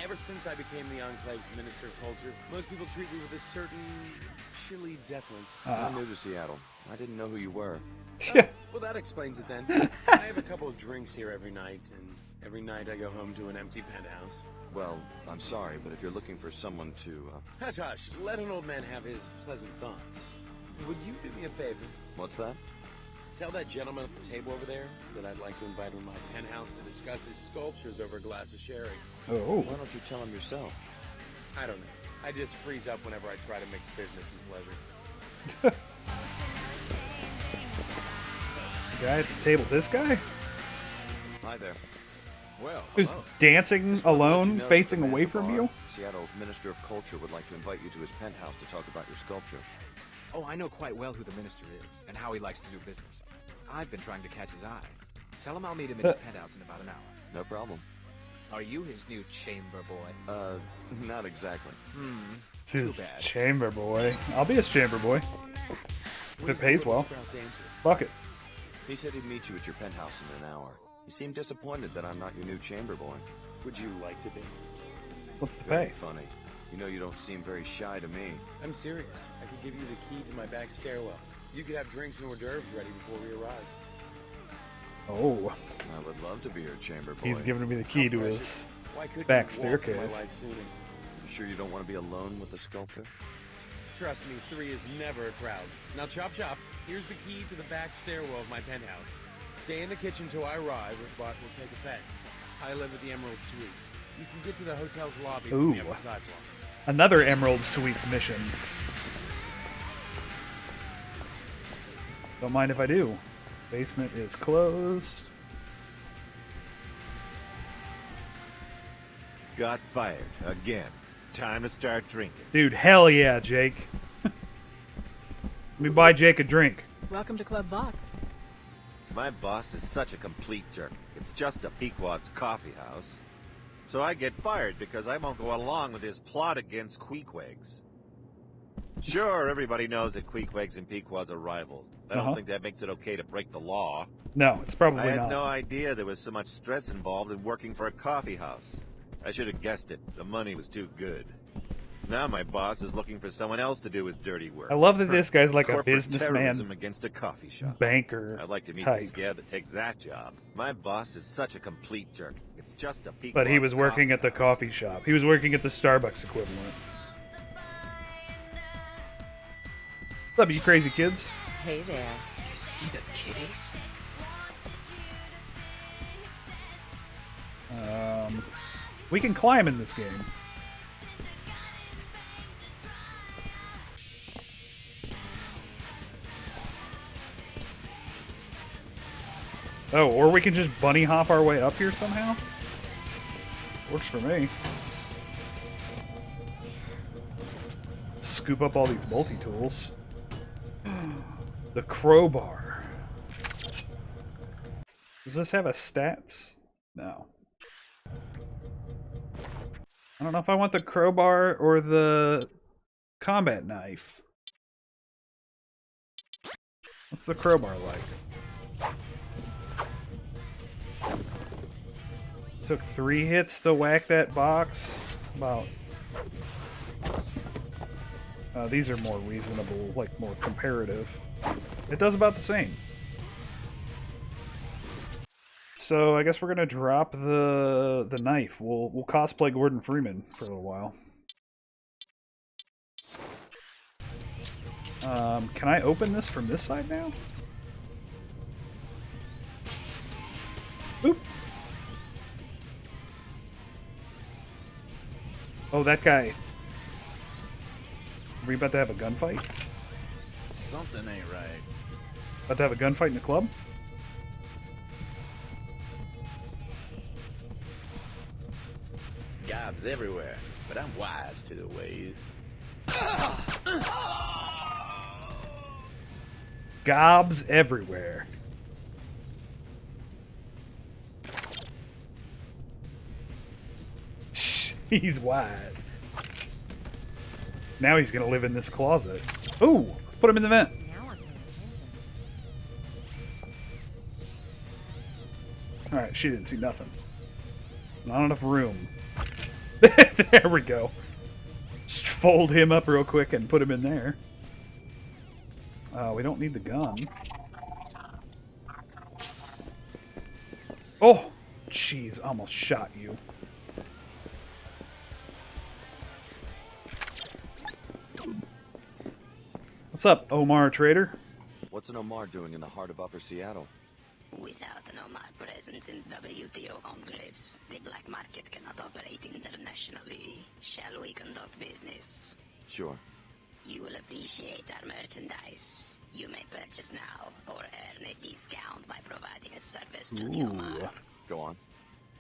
Ever since I became the Enclave's Minister of Culture, most people treat me with a certain chilly deference. I'm new to Seattle. I didn't know who you were. Well, that explains it then. I have a couple of drinks here every night, and every night I go home to an empty penthouse. Well, I'm sorry, but if you're looking for someone to, Hush, hush. Let an old man have his pleasant thoughts. Would you do me a favor? What's that? Tell that gentleman at the table over there that I'd like to invite him to my penthouse to discuss his sculptures over a glass of sherry. Oh. Why don't you tell him yourself? I don't know. I just freeze up whenever I try to mix business and pleasure. The guy at the table, this guy? Hi there. Well, who's dancing alone, facing away from you? Seattle's Minister of Culture would like to invite you to his penthouse to talk about your sculpture. Oh, I know quite well who the minister is, and how he likes to do business. I've been trying to catch his eye. Tell him I'll meet him in his penthouse in about an hour. No problem. Are you his new chamber boy? Not exactly. It's his chamber boy. I'll be his chamber boy. If it pays well. Fuck it. He said he'd meet you at your penthouse in an hour. You seem disappointed that I'm not your new chamber boy. Would you like to be? What's the Very pay? funny. You know you don't seem very shy to me. I'm serious. I could give you the key to my back stairwell. You could have drinks and hors d'oeuvres ready before we arrive. Oh. I would love to be your chamber boy. He's giving me the key to his Why couldn't back you waltz in staircase. my life sooner? You sure you don't want to be alone with the sculptor? Trust me, 3 is never a crowd. Now chop chop. Here's the key to the back stairwell of my penthouse. Stay in the kitchen till I arrive, or Bart will take offense. I live at the Emerald Suites. You can get to the hotel's lobby from the Ooh. upper sidewalk. Another Emerald Suites mission. Don't mind if I do. Basement is closed. Got fired again. Time to start drinking. Dude, hell yeah, Jake. Let me buy Jake a drink. Welcome to Club Vox. My boss is such a complete jerk. It's just a Pequod's coffee house. So I get fired because I won't go along with his plot against Queequegs. Sure, everybody knows that Queequegs and Pequods are rivals. I don't think that makes it okay to break the law. No, it's probably I had not. no idea there was so much stress involved in working for a coffee house. I should have guessed it. The money was too good. Now my boss is looking for someone else to do his dirty work. I love that this guy's like a Corporate businessman, terrorism against a coffee shop. banker I'd like to meet type. the scab that takes that job. My boss is such a complete jerk. It's just a Pequod's But he was working at the coffee shop. He was working at the Starbucks equivalent. What's up, you crazy kids? Hey there. You see the kitties? We can climb in this game. Oh, or we can just bunny hop our way up here somehow? Works for me. Scoop up all these multi-tools. The crowbar. Does this have a stats? No. I don't know if I want the crowbar or the combat knife. What's the crowbar like? Took 3 hits to whack that box. About... these are more reasonable, like more comparative. It does about the same. So I guess we're gonna drop the knife. We'll cosplay Gordon Freeman for a little while. Can I open this from this side now? Boop. Oh, that guy. Are we about to have a gunfight? Something ain't right. About to have a gunfight in the club? Gobs everywhere, but I'm wise to the ways. Gobs everywhere. He's wise. Now he's gonna live in this closet. Ooh, let's put him in the vent. Alright, she didn't see nothing. Not enough room. There we go. Just fold him up real quick and put him in there. We don't need the gun. Oh! Jeez, almost shot you. What's up, Omar Trader? What's an Omar doing in the heart of Upper Seattle? Without an Omar presence in WTO enclaves, the black market cannot operate internationally. Shall we conduct business? Sure. You will appreciate our merchandise. You may purchase now, or earn a discount by providing a service to the Omar. Go on.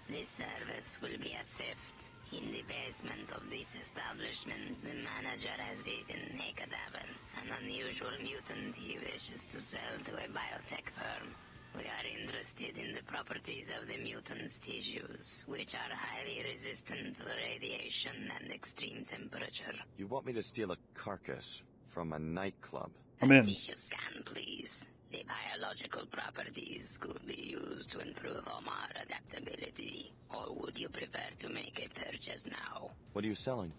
This service will be a theft. In the basement of this establishment, the manager has hidden a cadaver, an unusual mutant he wishes to sell to a biotech firm. We are interested in the properties of the mutant's tissues, which are highly resistant to radiation and extreme temperature. You want me to steal a carcass from a nightclub? I'm in. Tissue scan, please. The biological properties could be used to improve Omar adaptability. Or would you prefer to make a purchase now? What are you selling?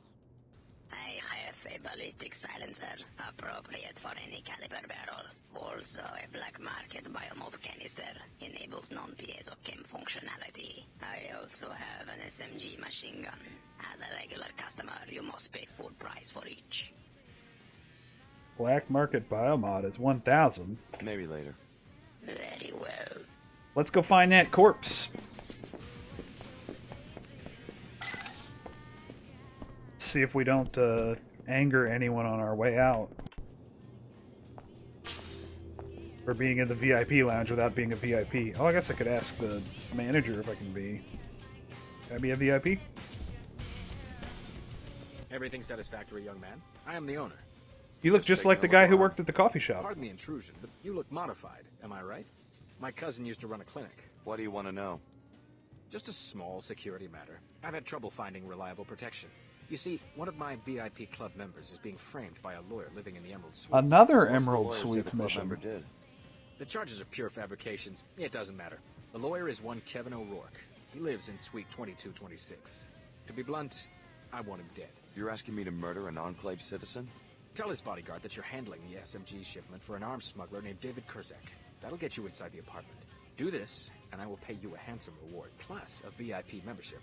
I have a ballistic silencer, appropriate for any caliber barrel. Also, a black market biomold canister, enables non-piezo chem functionality. I also have an SMG machine gun. As a regular customer, you must pay full price for each. Black market biomod is 1,000. Maybe later. Very well. Let's go find that corpse. See if we don't anger anyone on our way out. Or being in the VIP lounge without being a VIP. Oh, I guess I could ask the manager if I can be. Can I be a VIP? Everything satisfactory, young man. I am the owner. You look just like the guy who worked at the coffee shop. Pardon the intrusion, but you look modified, am I right? My cousin used to run a clinic. What do you want to know? Just a small security matter. I've had trouble finding reliable protection. You see, one of my VIP club members is being framed by a lawyer living in the Emerald Suites. Another Emerald Suites mission. The charges are pure fabrications. It doesn't matter. The lawyer is one Kevin O'Rourke. He lives in Suite 2226. To be blunt, I want him dead. You're asking me to murder an Enclave citizen? Tell his bodyguard that you're handling the SMG shipment for an arms smuggler named David Kurzak. That'll get you inside the apartment. Do this, and I will pay you a handsome reward, plus a VIP membership.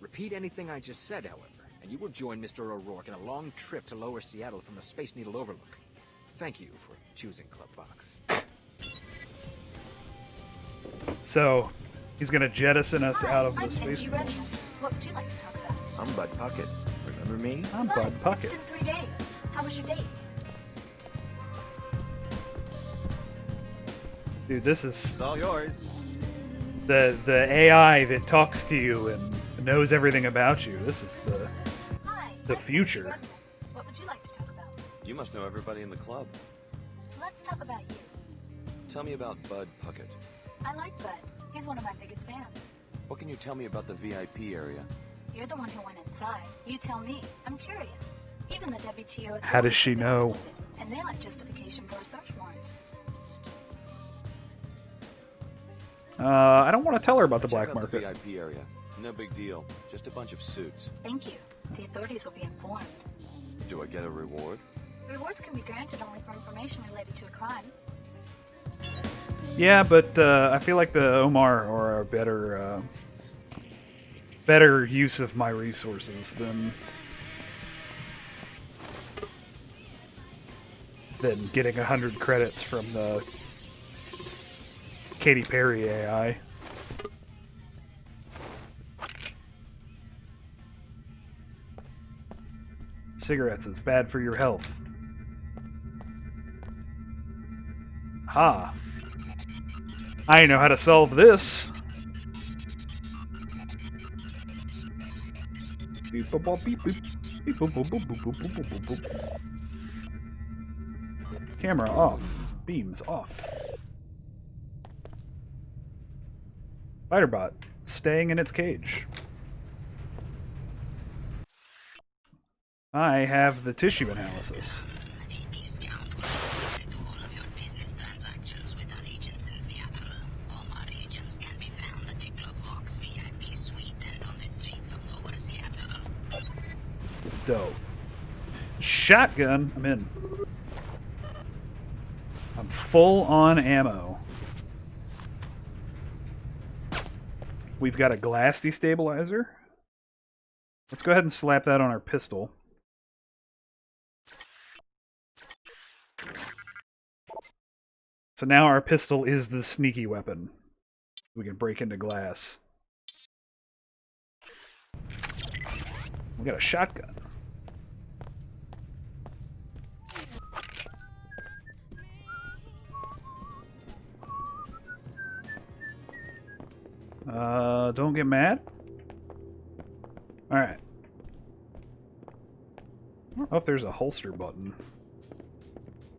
Repeat anything I just said, however, and you will join Mr. O'Rourke in a long trip to Lower Seattle from the Space Needle Overlook. Thank you for choosing Club Fox. So, he's gonna jettison us out of the space. What would you like to talk about? I'm Bud Puckett. Remember me? I'm Bud Puckett. It's been 3 days. How was your date? Dude, this is It's all yours. the AI that talks to you and knows everything about you. This is the future. What would you like to talk about? You must know everybody in the club. Let's talk about you. Tell me about Bud Puckett. I like Bud. He's one of my biggest fans. What can you tell me about the VIP area? You're the one who went inside. You tell me. I'm curious. Even the WTO... How does she know? And they like justification for a search warrant. I don't want to tell her about the Check black out market. the VIP area. No big deal. Just a bunch of suits. Thank you. The authorities will be informed. Do I get a reward? Rewards can be granted only for information related to a crime. Yeah, but I feel like the Omar are a better use of my resources than getting 100 credits from the Katy Perry AI. Cigarettes is bad for your health. Ha! I know how to solve this. Beep, boop, boop, beep, boop. Beep, boop, boop, boop, boop, boop, boop, boop, boop. Camera off. Beams off. Spiderbot staying in its cage. I have the tissue analysis. A discount will apply to all of your business transactions with our agents in Seattle. All our agents can be found at the Club Vox VIP suite and on the streets of Lower Seattle. Dope. Shotgun. I'm in. I'm full on ammo. We've got a glass destabilizer. Let's go ahead and slap that on our pistol. So now our pistol is the sneaky weapon. We can break into glass. We got a shotgun. Don't get mad. Alright. Oh, there's a holster button.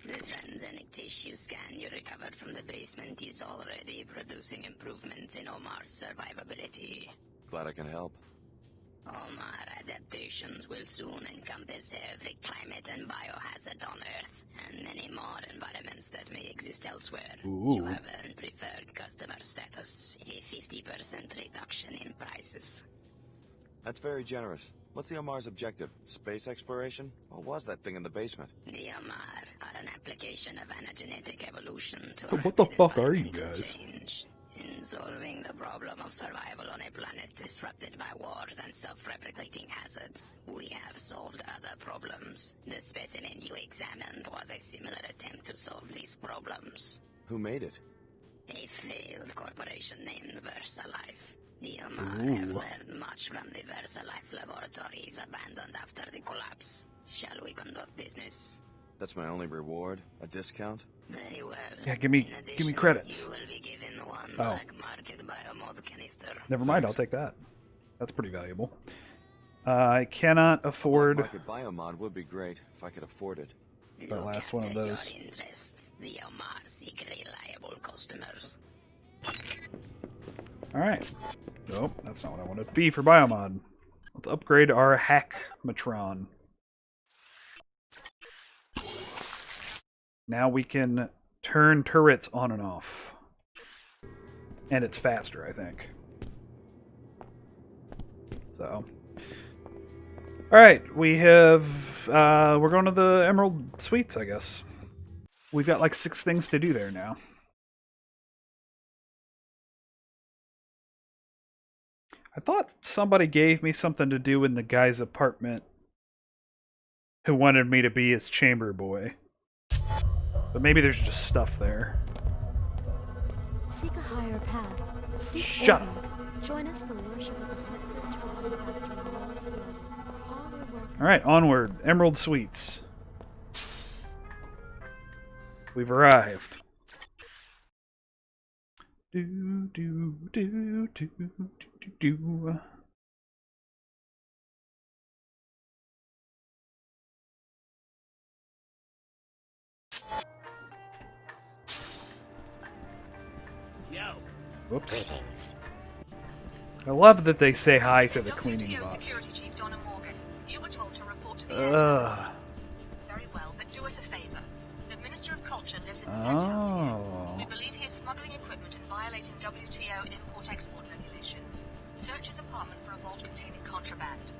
The transgenic tissue scan you recovered from the basement is already producing improvements in Omar's survivability. Glad I can help. Omar adaptations will soon encompass every climate and biohazard on Earth, and many more environments that may exist elsewhere. Ooh. You have earned preferred customer status, a 50% reduction in prices. That's very generous. What's the Omar's objective? Space exploration? What was that thing in the basement? The Omar are an application of anagenetic evolution to What the fuck are you environmental guys? change. In solving the problem of survival on a planet disrupted by wars and self-replicating hazards, we have solved other problems. The specimen you examined was a similar attempt to solve these problems. Who made it? A failed corporation named VersaLife. The Omar have learned much from the VersaLife laboratories abandoned after the collapse. Shall we conduct business? That's my only reward? A discount? Very well. Yeah, give me credits. You will be given one Oh. black market biomod canister. Never mind, I'll take that. That's pretty valuable. I cannot afford Market biomod would be great if I could afford it. the last one of Your those. interests. The Omar seek reliable customers. Alright. Nope, that's not what I wanted. B for biomod. Let's upgrade our Hackmatron. Now we can turn turrets on and off. And it's faster, I think. So. Alright, we have... we're going to the Emerald Suites, I guess. We've got like 6 things to do there now. I thought somebody gave me something to do in the guy's apartment who wanted me to be his chamber boy. But maybe there's just stuff there. Seek a higher path. Seek Shut order. Join us for worship at the Hartford Turbine Factory in Lower Seattle. All are welcome. Alright, onward. Emerald Suites. We've arrived. Do, do, do, do, do, do, do. Yo. Whoops. I love that they say hi to the WTO cleaning boss. Security Chief Donna Morgan. You were told to report to the air. Very well, but do us a favor. The Minister of Culture lives in the penthouse here. We believe he is smuggling equipment and violating WTO import-export regulations. Search his apartment for a vault containing contraband.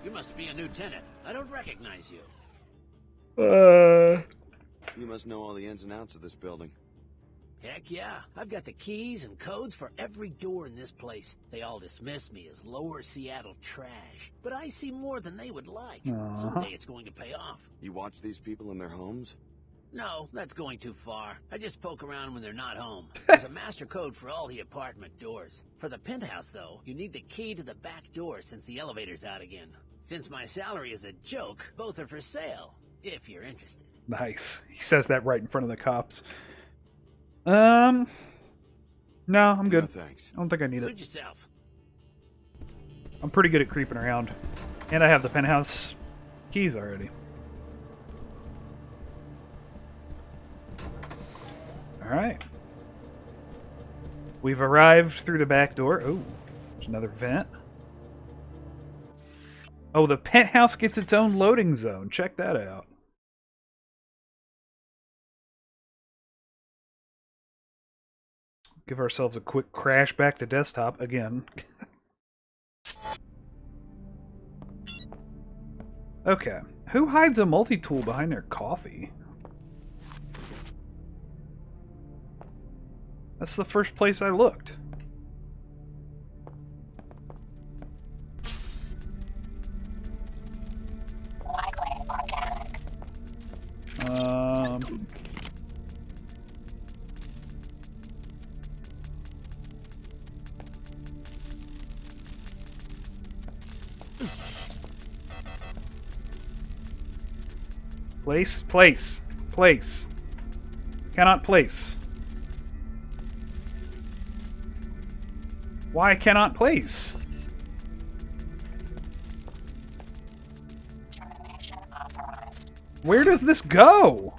You must be a new tenant. I don't recognize you. You must know all the ins and outs of this building. Heck yeah. I've got the keys and codes for every door in this place. They all dismiss me as Lower Seattle trash. But I see more than they would like. Someday it's going to pay off. You watch these people in their homes? No, that's going too far. I just poke around when they're not home. There's a master code for all the apartment doors. For the penthouse, though, you need the key to the back door since the elevator's out again. Since my salary is a joke, both are for sale, if you're interested. Nice. He says that right in front of the cops. No, I'm good. No, thanks. I don't think I need Suit it. yourself. I'm pretty good at creeping around. And I have the penthouse keys already. Alright. We've arrived through the back door. Oh, there's another vent. Oh, the penthouse gets its own loading zone. Check that out. Give ourselves a quick crash back to desktop again. Okay. Who hides a multi-tool behind their coffee? That's the first place I looked. Place. Cannot place. Why cannot place? Where does this go?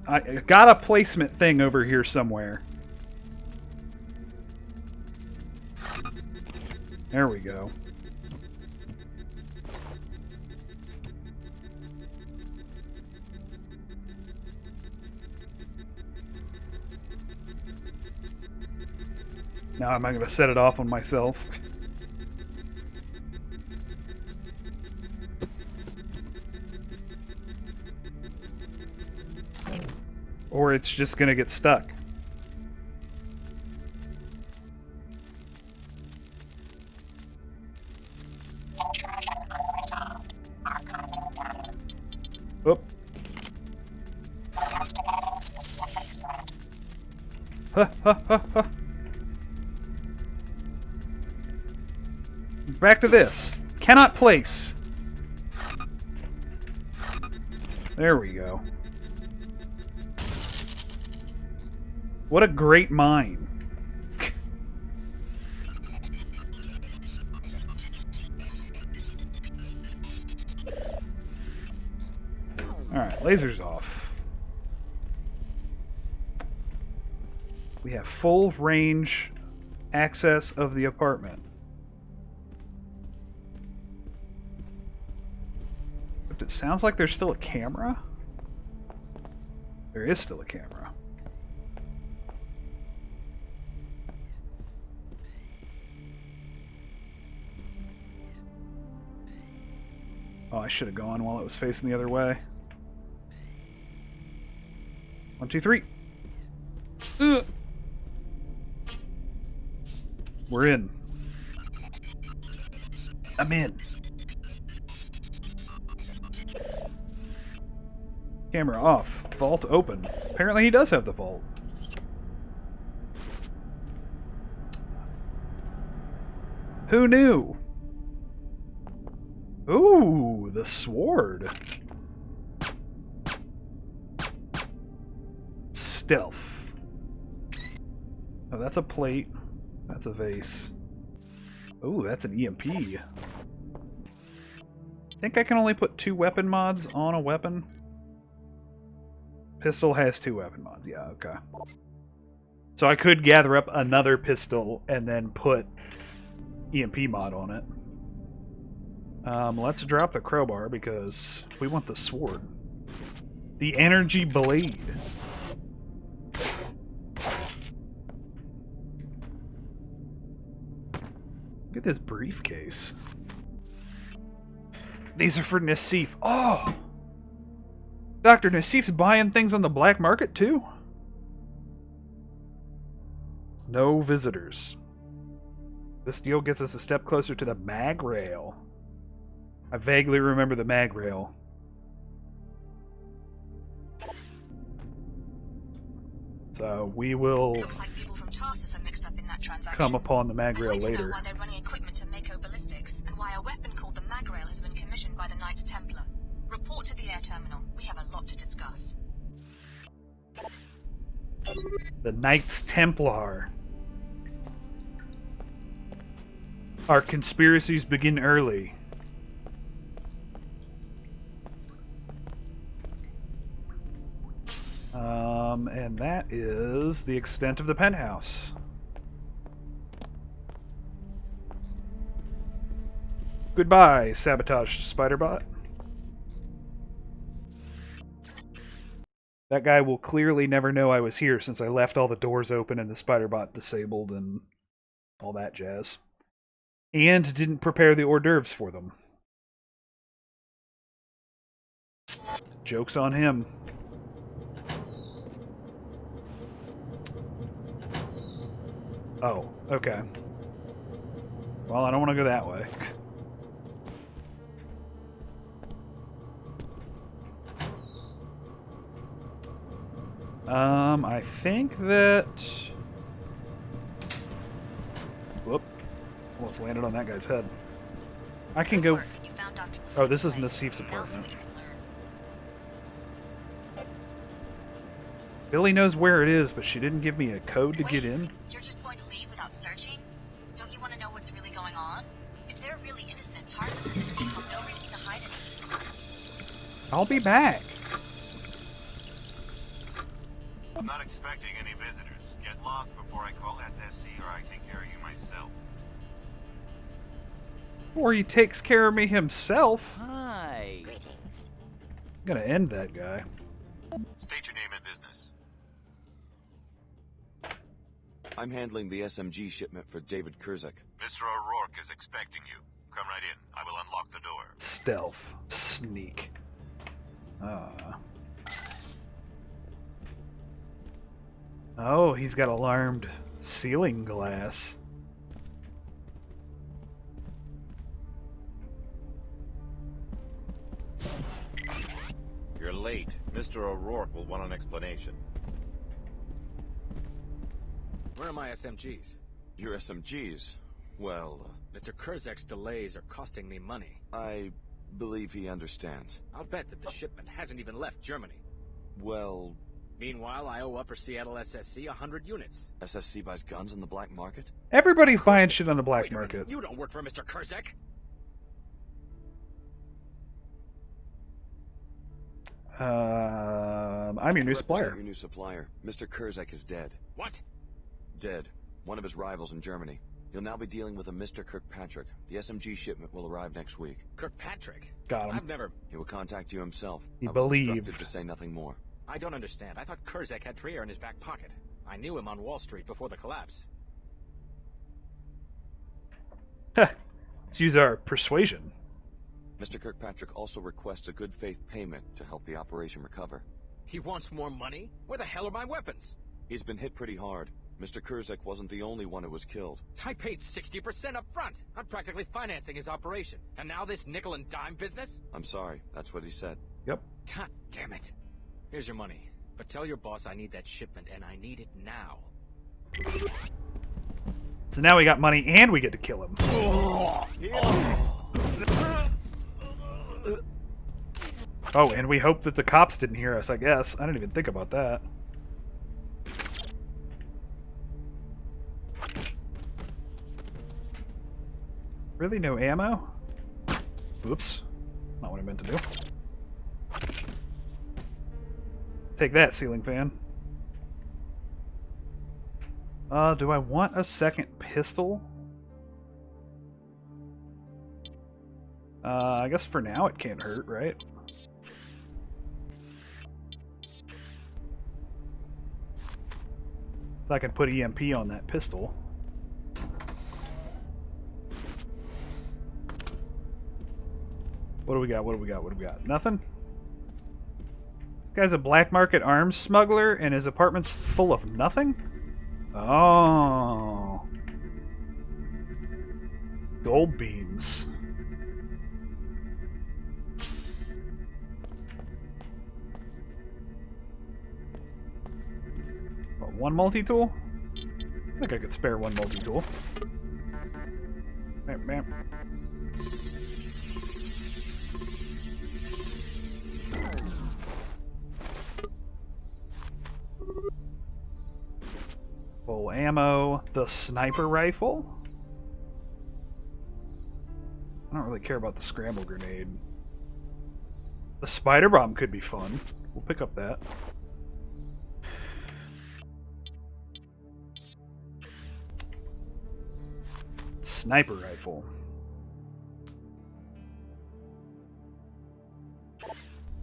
I got a placement thing over here somewhere. There we go. Now am I going to set it off on myself? Or it's just gonna get stuck. Oop. Back to this. Cannot place. There we go. What a great mine. Alright, lasers off. We have full range access of the apartment. But it sounds like there's still a camera? There is still a camera. Oh, I should have gone while it was facing the other way. 1, 2, 3. We're in. I'm in. Camera off. Vault open. Apparently he does have the vault. Who knew? Ooh, the sword. Stealth. Oh, that's a plate. That's a vase. Ooh, that's an EMP. I think I can only put 2 weapon mods on a weapon. Pistol has 2 weapon mods. Yeah, okay. So I could gather up another pistol and then put EMP mod on it. Let's drop the crowbar because we want the sword. The energy blade. Look at this briefcase. These are for Nassif. Oh! Dr. Nassif's buying things on the black market too? No visitors. This deal gets us a step closer to the mag rail. I vaguely remember the mag rail. So we will Looks like people from Tarsus are mixed up in that transaction. come upon the mag rail I'd like to know later. why they're running equipment to Mako ballistics, and why a weapon called the mag rail has been commissioned by the Knights Templar. Report to the air terminal. We have a lot to discuss. The Knights Templar. Our conspiracies begin early. And that is the extent of the penthouse. Goodbye, sabotaged Spiderbot. That guy will clearly never know I was here since I left all the doors open and the Spiderbot disabled and all that jazz. And didn't prepare the hors d'oeuvres for them. Joke's on him. Oh, okay. Well, I don't want to go that way. I think that... Whoop. Almost landed on that guy's head. I can go... Oh, this is Nassif's apartment. Billy knows where it is, but she didn't give me a code to get in. You're just going to leave without searching? Don't you want to know what's really going on? If they're really innocent, Tarsus and Nassif have no reason to hide anything from us. I'll be back. I'm not expecting any visitors. Get lost before I call SSC or I take care of you myself. Or he takes care of me himself. Hi. I'm gonna end that guy. State your name and business. I'm handling the SMG shipment for David Kurzek. Mr. O'Rourke is expecting you. Come right in. I will unlock the door. Stealth. Sneak. Oh, he's got alarmed ceiling glass. You're late. Mr. O'Rourke will want an explanation. Where are my SMGs? Your SMGs? Well, Mr. Kurzek's delays are costing me money. I believe he understands. I'll bet that the shipment hasn't even left Germany. Well... Meanwhile, I owe Upper Seattle SSC 100 units. SSC buys guns on the black market? Everybody's buying shit on the black market. You don't work for Mr. Kurzek. I'm your new supplier. Your new supplier. Mr. Kurzek is dead. What? Dead. One of his rivals in Germany. You'll now be dealing with a Mr. Kirkpatrick. The SMG shipment will arrive next week. Kirkpatrick? Got him. I've never... He will contact you himself. He I was believed. instructed to say nothing more. I don't understand. I thought Kurzek had Trier in his back pocket. I knew him on Wall Street before the collapse. Let's use our persuasion. Mr. Kirkpatrick also requests a good faith payment to help the operation recover. He wants more money? Where the hell are my weapons? He's been hit pretty hard. Mr. Kurzek wasn't the only one who was killed. I paid 60% up front. I'm practically financing his operation. And now this nickel and dime business? I'm sorry. That's what he said. Yep. God damn it. Here's your money. But tell your boss I need that shipment, and I need it now. So now we got money and we get to kill him. Oh, and we hope that the cops didn't hear us, I guess. I didn't even think about that. Really? No ammo? Oops. Not what I meant to do. Take that, ceiling fan. Do I want a second pistol? I guess for now it can't hurt, right? So I can put EMP on that pistol. What do we got? What do we got? What do we got? Nothing? This guy's a black market arms smuggler and his apartment's full of nothing? Oh. Gold beams. What, one multi-tool? I think I could spare one multi-tool. Bam, bam. ammo. The sniper rifle. I don't really care about the scramble grenade. The spider bomb could be fun. We'll pick up that. Sniper rifle.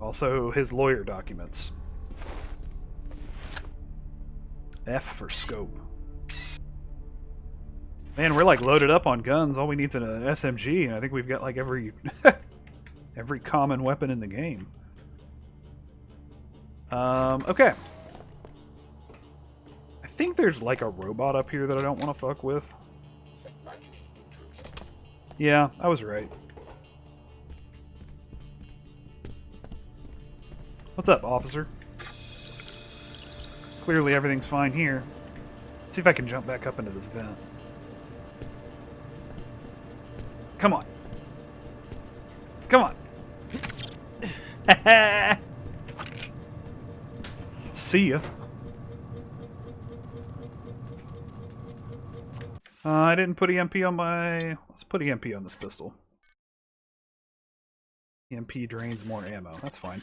Also, his lawyer documents. F for scope. Man, we're like loaded up on guns. All we need is an SMG, and I think we've got like every every common weapon in the game. Okay. I think there's like a robot up here that I don't want to fuck with. Yeah, I was right. What's up, officer? Clearly everything's fine here. Let's see if I can jump back up into this vent. Come on. Come on. See ya. I didn't put EMP on my... Let's put EMP on this pistol. EMP drains more ammo. That's fine.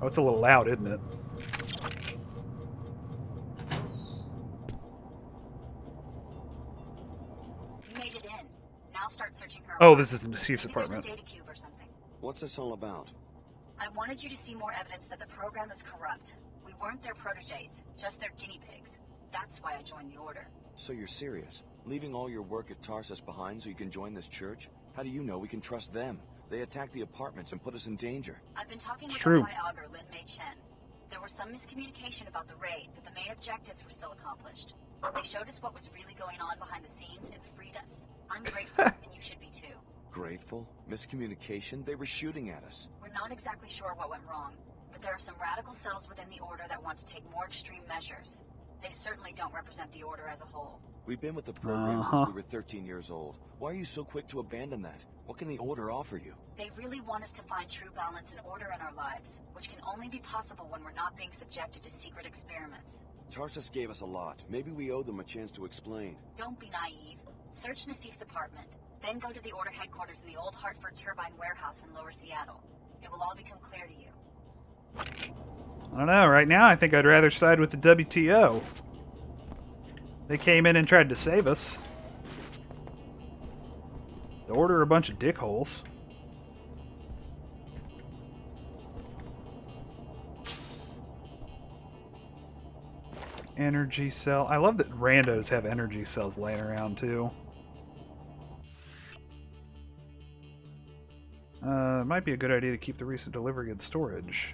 Oh, it's a little loud, isn't it? You made it in. Now start searching her. Oh, this is the Deceiv's apartment. There's a data cube or something. What's this all about? I wanted you to see more evidence that the program is corrupt. We weren't their proteges, just their guinea pigs. That's why I joined the Order. So you're serious? Leaving all your work at Tarsus behind so you can join this church? How do you know we can trust them? They attacked the apartments and put us in danger. I've been talking with True. the High Augur, Lin Mei Chen. There was some miscommunication about the raid, but the main objectives were still accomplished. They showed us what was really going on behind the scenes and freed us. I'm grateful, and you should be too. Grateful? Miscommunication? They were shooting at us. We're not exactly sure what went wrong, but there are some radical cells within the Order that want to take more extreme measures. They certainly don't represent the Order as a whole. We've been with the program since we were 13 years old. Why are you so quick to abandon that? What can the Order offer you? They really want us to find true balance and order in our lives, which can only be possible when we're not being subjected to secret experiments. Tarsus gave us a lot. Maybe we owe them a chance to explain. Don't be naive. Search Nassif's apartment, then go to the Order headquarters in the old Hartford Turbine warehouse in Lower Seattle. It will all become clear to you. I don't know. Right now, I think I'd rather side with the WTO. They came in and tried to save us. The Order are a bunch of dickholes. Energy cell. I love that randos have energy cells laying around too. It might be a good idea to keep the recent delivery in storage.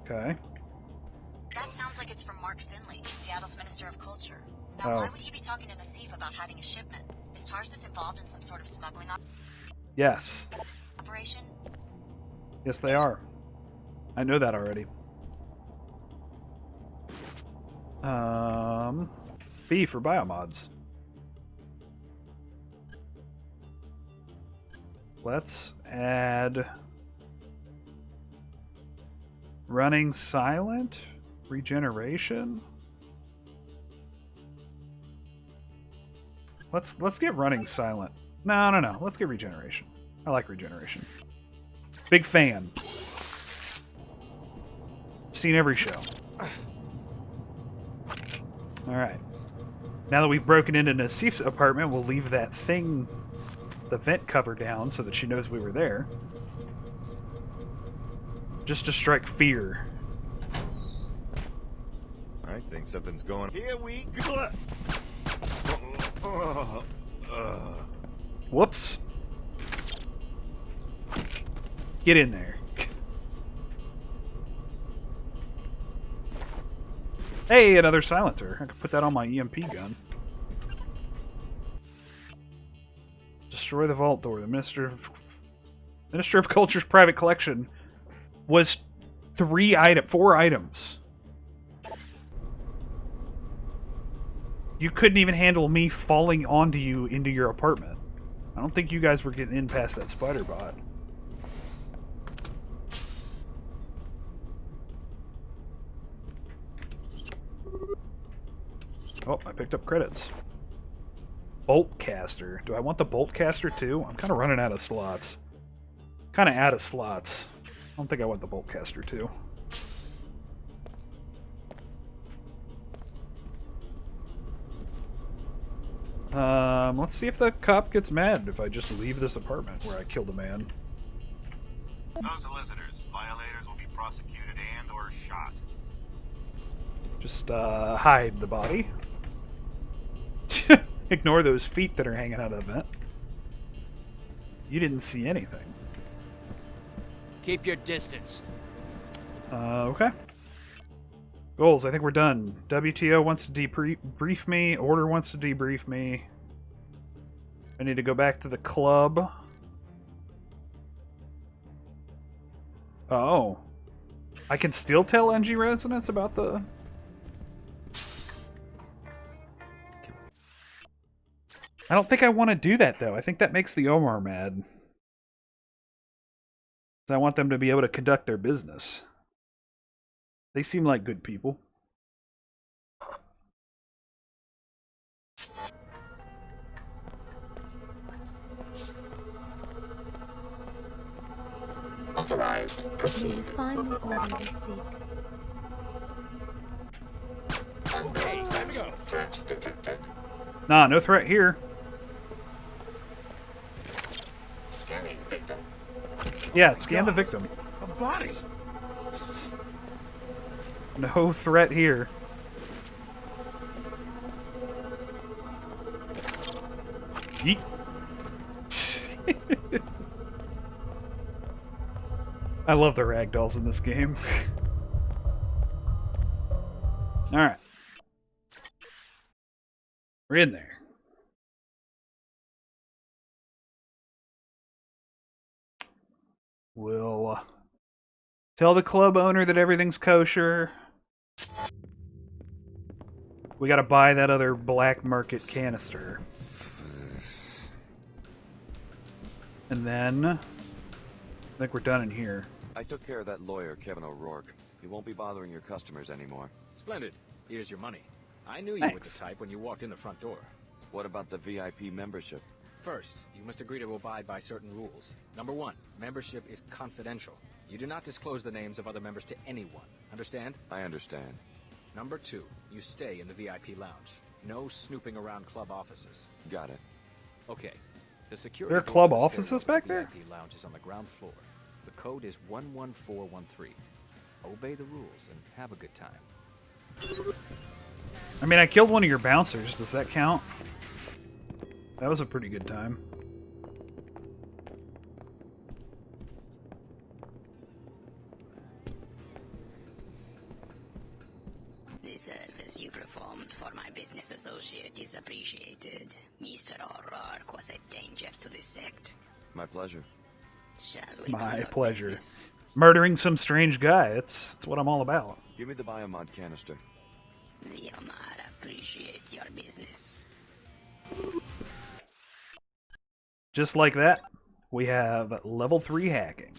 Okay. That sounds like it's from Mark Finley, Seattle's Minister of Culture. Now, why would he be talking to Nassif about hiding a shipment? Is Tarsus involved in some sort of smuggling Yes. operation? Yes, they are. I know that already. B for biomods. Let's add running silent, regeneration. Let's get running silent. No. Let's get regeneration. I like regeneration. Big fan. Seen every show. Alright. Now that we've broken into Nassif's apartment, we'll leave that thing, the vent cover down so that she knows we were there. Just to strike fear. I think something's going... Here we go! Whoops. Get in there. Hey, another silencer. I can put that on my EMP gun. Destroy the vault door. The Minister of Culture's private collection was 4 items. You couldn't even handle me falling onto you into your apartment. I don't think you guys were getting in past that spider bot. Oh, I picked up credits. Bolt caster. Do I want the bolt caster too? I'm kind of running out of slots. I don't think I want the bolt caster too. Let's see if the cop gets mad if I just leave this apartment where I killed a man. No solicitors. Violators will be prosecuted and or shot. Just, hide the body. Ignore those feet that are hanging out of the vent. You didn't see anything. Keep your distance. Okay. Goals, I think we're done. WTO wants to debrief me. Order wants to debrief me. I need to go back to the club. Oh. I can still tell NG residents about the... I don't think I want to do that, though. I think that makes the Omar mad. I want them to be able to conduct their business. They seem like good people. Authorized. Proceed. You find the order you seek. Okay, time to go. Threat detected. Nah, no threat here. Scanning victim. Yeah, scan the victim. A body. No threat here. Yeet. I love the ragdolls in this game. Alright. We're in there. We'll tell the club owner that everything's kosher. We gotta buy that other black market canister. And then... I think we're done in here. I took care of that lawyer, Kevin O'Rourke. You won't be bothering your customers anymore. Splendid. Here's your money. I knew you were the Thanks. type when you walked in the front door. What about the VIP membership? First, you must agree to abide by certain rules. Number 1, membership is confidential. You do not disclose the names of other members to anyone. Understand? I understand. Number 2, you stay in the VIP lounge. No snooping around club offices. Got it. Okay. The security There are door club to the offices stairwell to back the there? VIP lounge is on the ground floor. The code is 11413. Obey the rules and have a good time. I mean, I killed one of your bouncers. Does that count? That was a pretty good time. The service you performed for my business associate is appreciated. Mr. O'Rourke was a danger to the sect. My pleasure. Shall we My conduct pleasure. business? Murdering some strange guy. That's what I'm all about. Give me the biomod canister. The Omar appreciate your business. Just like that, we have level 3 hacking.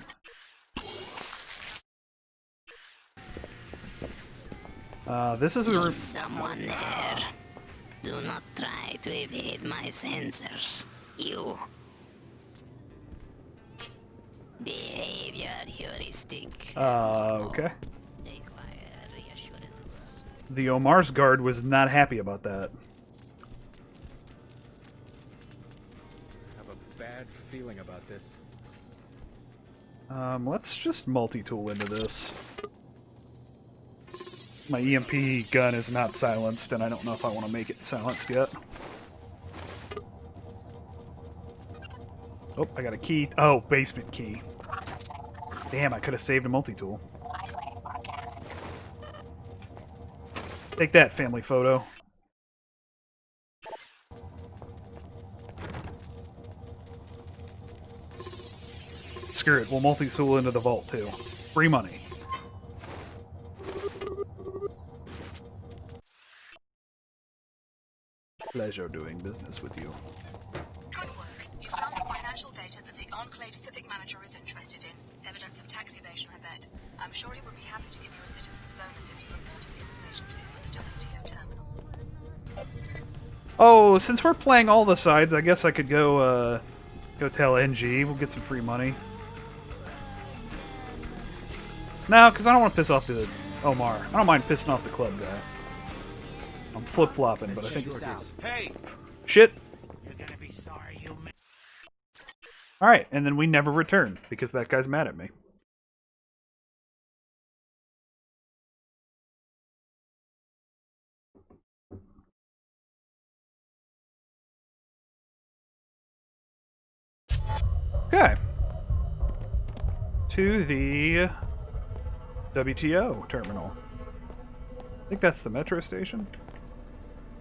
This is a... Is someone there? Do not try to evade my sensors. You. Behavior heuristic. Okay. Require reassurance. The Omar's guard was not happy about that. I have a bad feeling about this. Let's just multi-tool into this. My EMP gun is not silenced, and I don't know if I want to make it silenced yet. Oh, I got a key. Oh, basement key. Damn, I could have saved a multi-tool. Take that, family photo. Screw it, we'll multi-tool into the vault, too. Free money. Pleasure doing business with you. Good work. You found data that the Enclave civic manager is interested in. Evidence of tax evasion, I bet. I'm sure he would be happy to give you a citizen's bonus if you reported the information to him at the WTO terminal. Oh, since we're playing all the sides, I guess I could go tell NG. We'll get some free money. No, because I don't want to piss off the Omar. I don't mind pissing off the club guy. I'm flip-flopping, but I think we're good. Hey! Shit! You're gonna be sorry you made. Alright, and then we never return, because that guy's mad at me. Okay. To the WTO terminal. I think that's the metro station.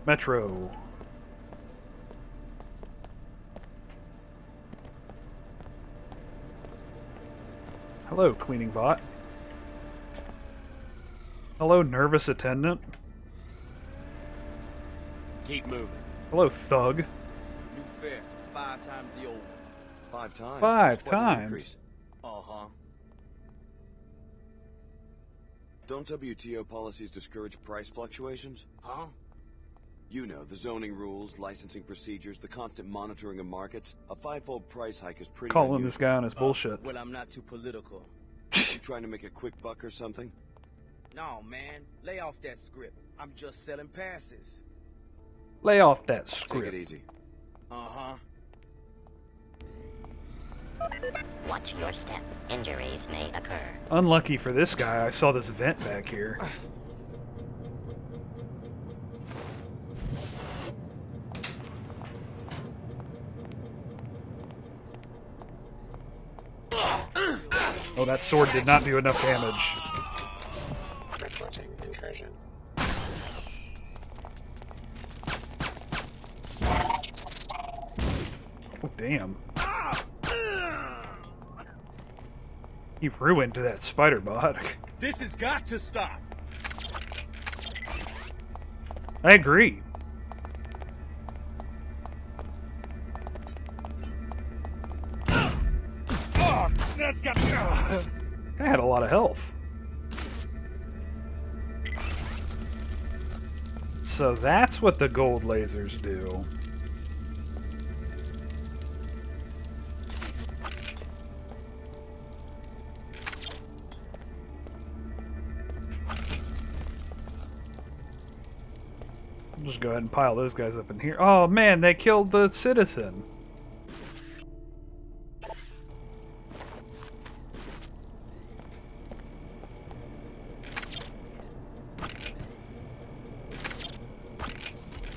Metro. Hello, cleaning bot. Hello, nervous attendant. Keep moving. Hello, thug. New fare, 5 times the old. 5 times? 5 Quite an times? increase. Uh-huh. Don't WTO policies discourage price fluctuations? Huh? You know, the zoning rules, licensing procedures, the constant monitoring of markets. A 5-fold price hike is pretty Calling unusual. this guy on his bullshit. Well, I'm not too political. You trying to make a quick buck or something? No, man. Lay off that script. I'm just selling passes. Lay off that Take script. it easy. Uh-huh. Watch your step. Injuries may occur. Unlucky for this guy, I saw this vent back here. Oh, that sword did not do enough damage. Reporting incursion. Oh, damn. He ruined that spider bot. This has got to stop. I agree. Oh, that's got to I had a lot of health. So that's what the gold lasers do. I'll just go ahead and pile those guys up in here. Oh man, they killed the citizen.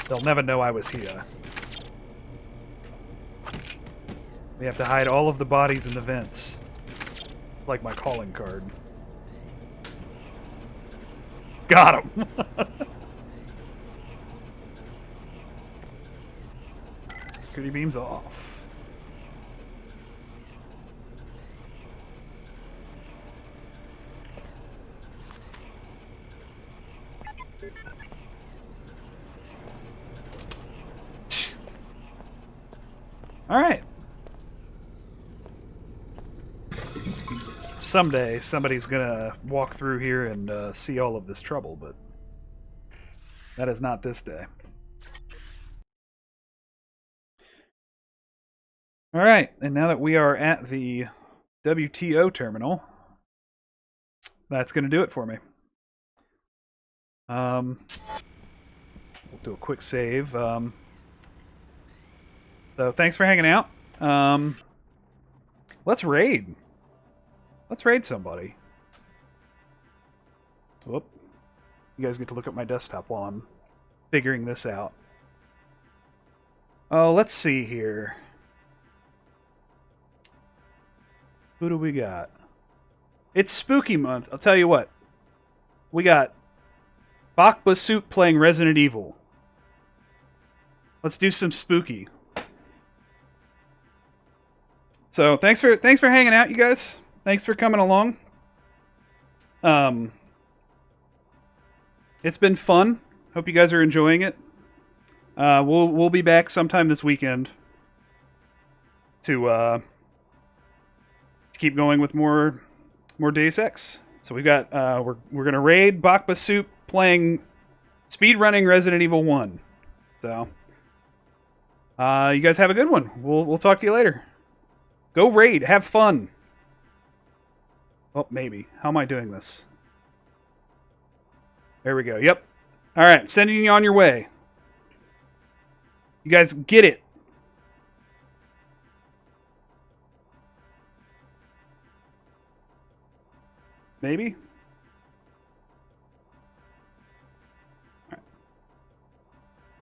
They'll never know I was here. We have to hide all of the bodies in the vents. Like my calling card. Got him! Goody beams off. Alright. Someday somebody's gonna walk through here and see all of this trouble, but that is not this day. Alright, and now that we are at the WTO terminal, that's gonna do it for me. We'll do a quick save. So thanks for hanging out. Let's raid. Let's raid somebody. Whoop. You guys get to look at my desktop while I'm figuring this out. Oh, let's see here. Who do we got? It's spooky month. I'll tell you what. We got Bakba Soup playing Resident Evil. Let's do some spooky. So thanks for hanging out, you guys. Thanks for coming along. It's been fun. Hope you guys are enjoying it. We'll be back sometime this weekend to keep going with more Deus Ex. So we've got we're gonna raid Bakba Soup playing speedrunning Resident Evil 1. So you guys have a good one. We'll talk to you later. Go raid, have fun. Oh, maybe. How am I doing this? There we go. Yep. All right, sending you on your way. You guys get it. Maybe?